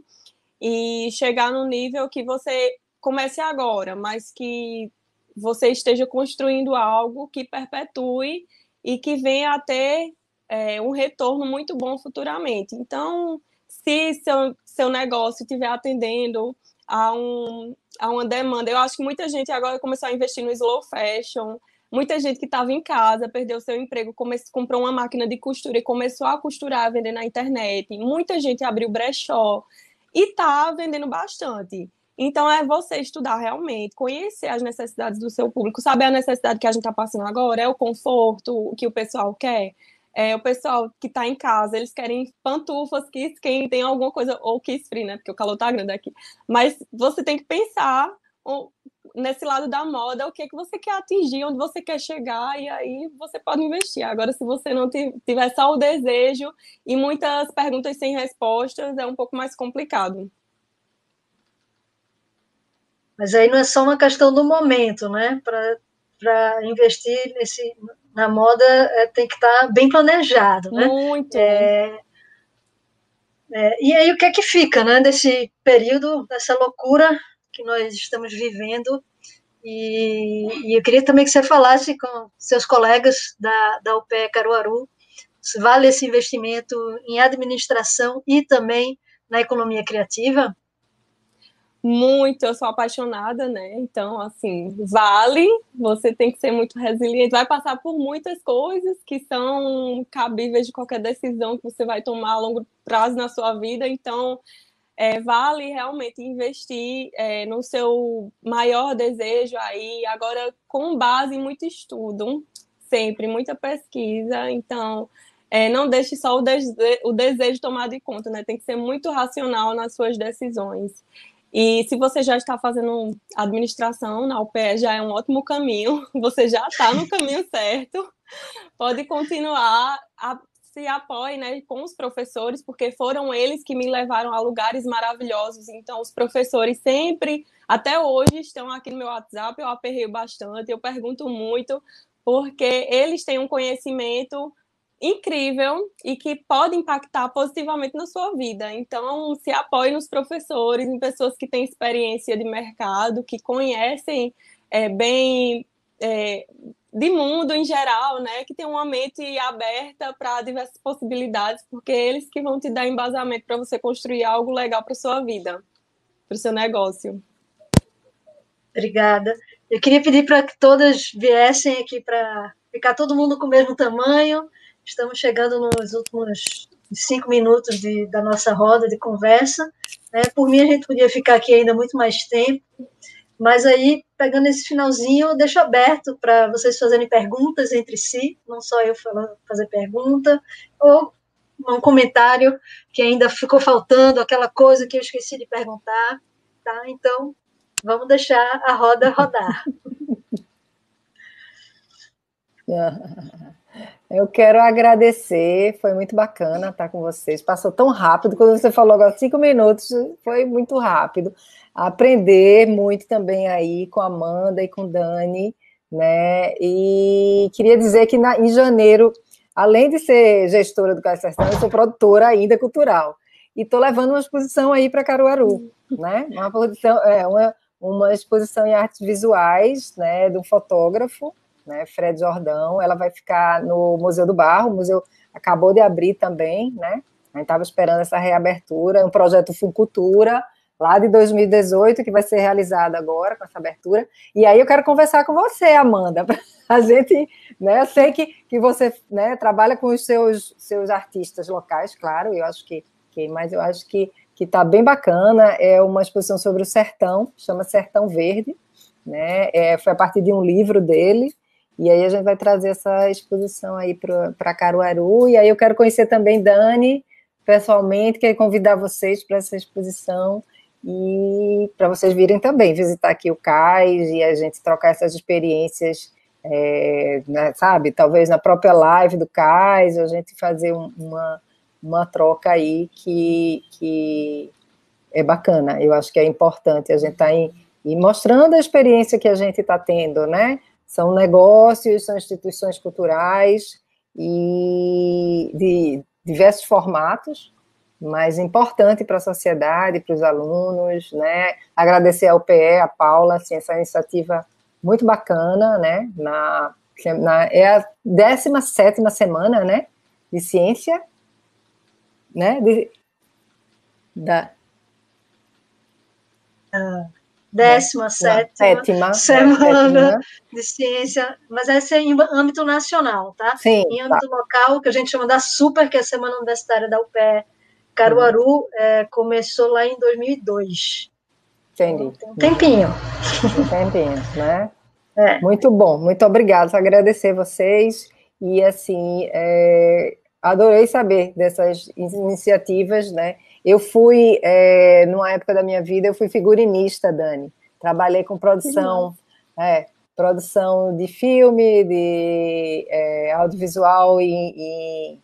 C: e chegar no nível que você comece agora, mas que você esteja construindo algo que perpetue e que venha a ter um retorno muito bom futuramente. Então, se seu negócio estiver atendendo a uma demanda, eu acho que muita gente agora começou a investir no slow fashion, muita gente que estava em casa, perdeu seu emprego, comprou uma máquina de costura e começou a costurar, vender na internet. Muita gente abriu brechó e está vendendo bastante. Então, é você estudar realmente, conhecer as necessidades do seu público, saber a necessidade que a gente está passando agora, é o conforto, o que o pessoal quer. O pessoal que está em casa, eles querem pantufas que esquentem alguma coisa, ou que esfrie, né? Porque o calor está grande aqui. Mas você tem que pensar nesse lado da moda, o que é que você quer atingir, onde você quer chegar, e aí você pode investir. Agora, se você não tiver só o desejo e muitas perguntas sem respostas, é um pouco mais complicado.
A: Mas aí não é só uma questão do momento, né? Para investir na moda tem que estar bem planejado, né?
C: Muito.
A: E aí o que é que fica, né? Desse período, dessa loucura que nós estamos vivendo. E eu queria também que você falasse com seus colegas da UPE Caruaru se vale esse investimento em administração e também na economia criativa.
C: Muito, eu sou apaixonada, né? Então, assim, vale, você tem que ser muito resiliente, vai passar por muitas coisas que são cabíveis de qualquer decisão que você vai tomar a longo prazo na sua vida, então vale realmente investir no seu maior desejo aí, agora com base em muito estudo, sempre, muita pesquisa, então não deixe só o desejo tomar de conta, né? Tem que ser muito racional nas suas decisões. E se você já está fazendo administração na UPE, já é um ótimo caminho, você já está no caminho certo, pode continuar, se apoie, né, com os professores, porque foram eles que me levaram a lugares maravilhosos, então os professores sempre, até hoje, estão aqui no meu WhatsApp, eu aperreio bastante, eu pergunto muito, porque eles têm um conhecimento incrível e que pode impactar positivamente na sua vida. Então, se apoie nos professores, em pessoas que têm experiência de mercado, que conhecem bem de mundo em geral, né? Que tem uma mente aberta para diversas possibilidades, porque é eles que vão te dar embasamento para você construir algo legal para sua vida, para o seu negócio.
A: Obrigada. Eu queria pedir para que todas viessem aqui para ficar todo mundo com o mesmo tamanho. Estamos chegando nos últimos 5 minutos da nossa roda de conversa. Por mim, a gente podia ficar aqui ainda muito mais tempo, mas aí, pegando esse finalzinho, eu deixo aberto para vocês fazerem perguntas entre si, não só eu fazer pergunta, ou um comentário que ainda ficou faltando, aquela coisa que eu esqueci de perguntar. Tá? Então, vamos deixar a roda rodar.
D: Eu quero agradecer, foi muito bacana estar com vocês. Passou tão rápido, quando você falou agora 5 minutos, foi muito rápido. Aprender muito também aí com a Amanda e com o Dani, né? E queria dizer que em janeiro, além de ser gestora do Cais Sertão, eu sou produtora ainda cultural. e estou levando uma exposição aí para Caruaru, né? Uma exposição em artes visuais, né, de um fotógrafo, né, Fred Jordão. Ela vai ficar no Museu do Barro, o museu acabou de abrir também, né? A gente estava esperando essa reabertura, um projeto Funcultura, lá de 2018, que vai ser realizado agora com essa abertura. E aí eu quero conversar com você, Amanda, para a gente, né, eu sei que você, né, trabalha com os seus artistas locais, claro, mas eu acho que está bem bacana. É uma exposição sobre o sertão, chama Sertão Verde, né? Foi a partir de um livro dele, e aí a gente vai trazer essa exposição aí para Caruaru, e aí eu quero conhecer também Dani, pessoalmente, quero convidar vocês para essa exposição, e para vocês virem também visitar aqui o CAIS, e a gente trocar essas experiências, né, sabe, talvez na própria live do CAIS, a gente fazer uma troca aí que é bacana. Eu acho que é importante a gente estar mostrando a experiência que a gente está tendo, né? São negócios, são instituições culturais e de diversos formatos, mas importante para a sociedade, para os alunos, né? Agradecer ao PE, a Paula, assim, essa iniciativa muito bacana, né? É a 17ª semana, né, de ciência, né?
A: 17ª semana de ciência, mas essa é em âmbito nacional, tá?
D: Sim,
A: em âmbito local, que a gente chama da SUPER, que é a Semana Universitária da UPE Caruaru, começou lá em 2002.
D: Entendi.
A: Tem um tempinho.
D: Um tempinho, né? Muito bom, muito obrigada, só agradecer vocês, e assim, adorei saber dessas iniciativas, né? Eu fui, numa época da minha vida, eu fui figurinista, Dani, trabalhei com produção de filme, de audiovisual e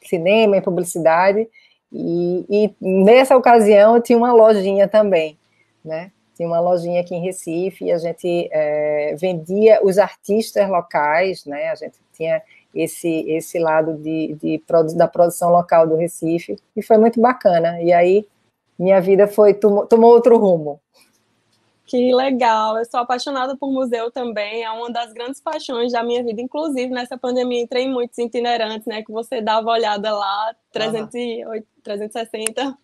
D: cinema e publicidade, e nessa ocasião eu tinha uma lojinha também, né? Tinha uma lojinha aqui em Recife, e a gente vendia os artistas locais, né? A gente tinha esse lado da produção local do Recife, e foi muito bacana. E aí minha vida tomou outro rumo.
C: Que legal, eu sou apaixonada por museu também, é uma das grandes paixões da minha vida, inclusive nessa pandemia entrei em muitos itinerantes, né, que você dava uma olhada lá, 360,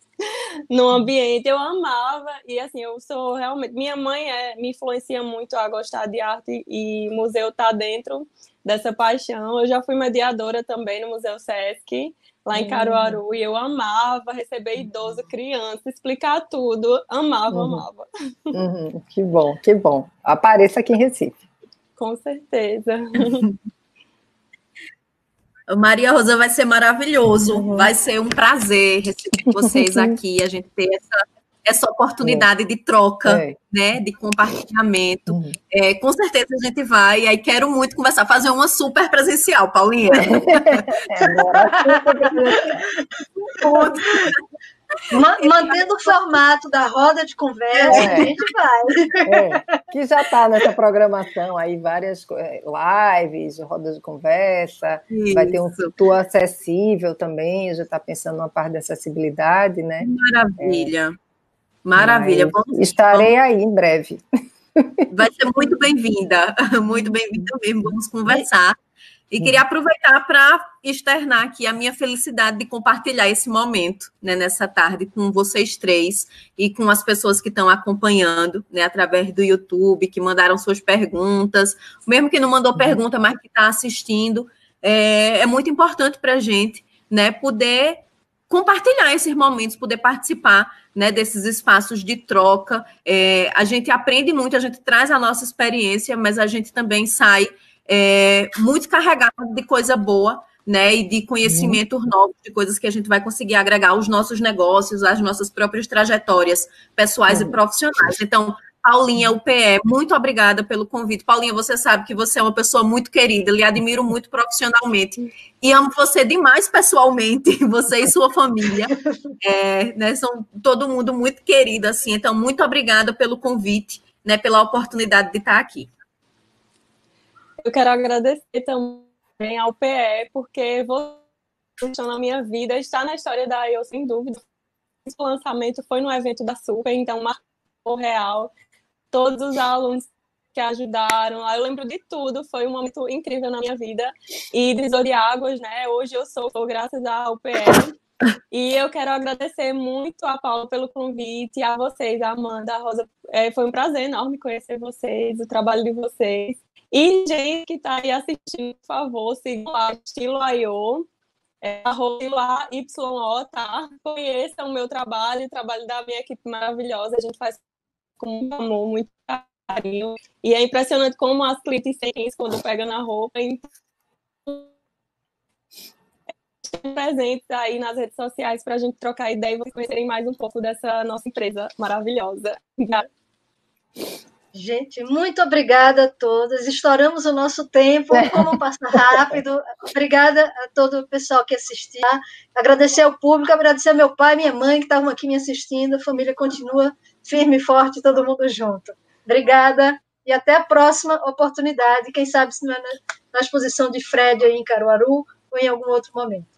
C: no ambiente, eu amava, e assim, eu sou realmente, minha mãe me influencia muito a gostar de arte, e museu tá dentro dessa paixão. Eu já fui mediadora também no Museu Sesc, lá em Caruaru, e eu amava receber idoso, criança, explicar tudo, amava.
D: Que bom, que bom. Apareça aqui em Recife.
C: Com certeza.
B: Maria Rosa, vai ser maravilhoso, vai ser um prazer receber vocês aqui, a gente ter essa oportunidade de troca, né, de compartilhamento. Com certeza a gente vai, e aí quero muito conversar, fazer uma super presencial, Paulinha.
A: Mantendo o formato da roda de conversa, a gente vai.
D: Que já está nessa programação aí, várias lives, rodas de conversa, isso. Vai ter um tour acessível também, já está pensando numa parte de acessibilidade, né?
B: Maravilha. Maravilha.
D: Estarei aí em breve.
B: Vai ser muito bem-vinda mesmo, vamos conversar. E queria aproveitar para externar aqui a minha felicidade de compartilhar esse momento, né, nessa tarde com vocês três e com as pessoas que estão acompanhando, né, através do YouTube, que mandaram suas perguntas, mesmo que não mandou pergunta, mas que está assistindo. É muito importante para a gente, né, poder compartilhar esses momentos, poder participar, né, desses espaços de troca. A gente aprende muito, a gente traz a nossa experiência, mas a gente também sai muito carregado de coisa boa, né, e de conhecimentos novos, de coisas que a gente vai conseguir agregar aos nossos negócios, às nossas próprias trajetórias pessoais e profissionais. Então, Paulinha, UPE, muito obrigada pelo convite. Paulinha, você sabe que você é uma pessoa muito querida, lhe admiro muito profissionalmente e amo você demais pessoalmente, você e sua família, né, são todo mundo muito querido, assim, então muito obrigada pelo convite, né, pela oportunidade de estar aqui.
C: Eu quero agradecer também ao PE, porque você na minha vida, está na história da IO, sem dúvida. o lançamento foi no evento da Super, então marcou real. Todos os alunos que ajudaram lá, eu lembro de tudo, foi um momento incrível na minha vida. E divisor de águas, né? Hoje eu sou graças à UPE. E eu quero agradecer muito a Paula pelo convite, a vocês, a Amanda, a Rosa. Foi um prazer enorme conhecer vocês, o trabalho de vocês. E, gente que está aí assistindo, por favor, sigam lá, Estilo.io, @YO, tá? Conheçam o meu trabalho, o trabalho da minha equipe maravilhosa. A gente faz com muito amor, muito carinho. E é impressionante como as clientes sentem isso quando pegam na roupa. Então, presentes aí nas redes sociais para a gente trocar ideia e vocês conhecerem mais um pouco dessa nossa empresa maravilhosa. Obrigada.
A: Gente, muito obrigada a todas. Estouramos o nosso tempo, como passa rápido. Obrigada a todo o pessoal que assistiu. Agradecer ao público, agradecer ao meu pai e minha mãe que estavam aqui me assistindo. A família continua firme e forte, todo mundo junto. Obrigada e até a próxima oportunidade. Quem sabe se não é na exposição de Fred aí em Caruaru ou em algum outro momento.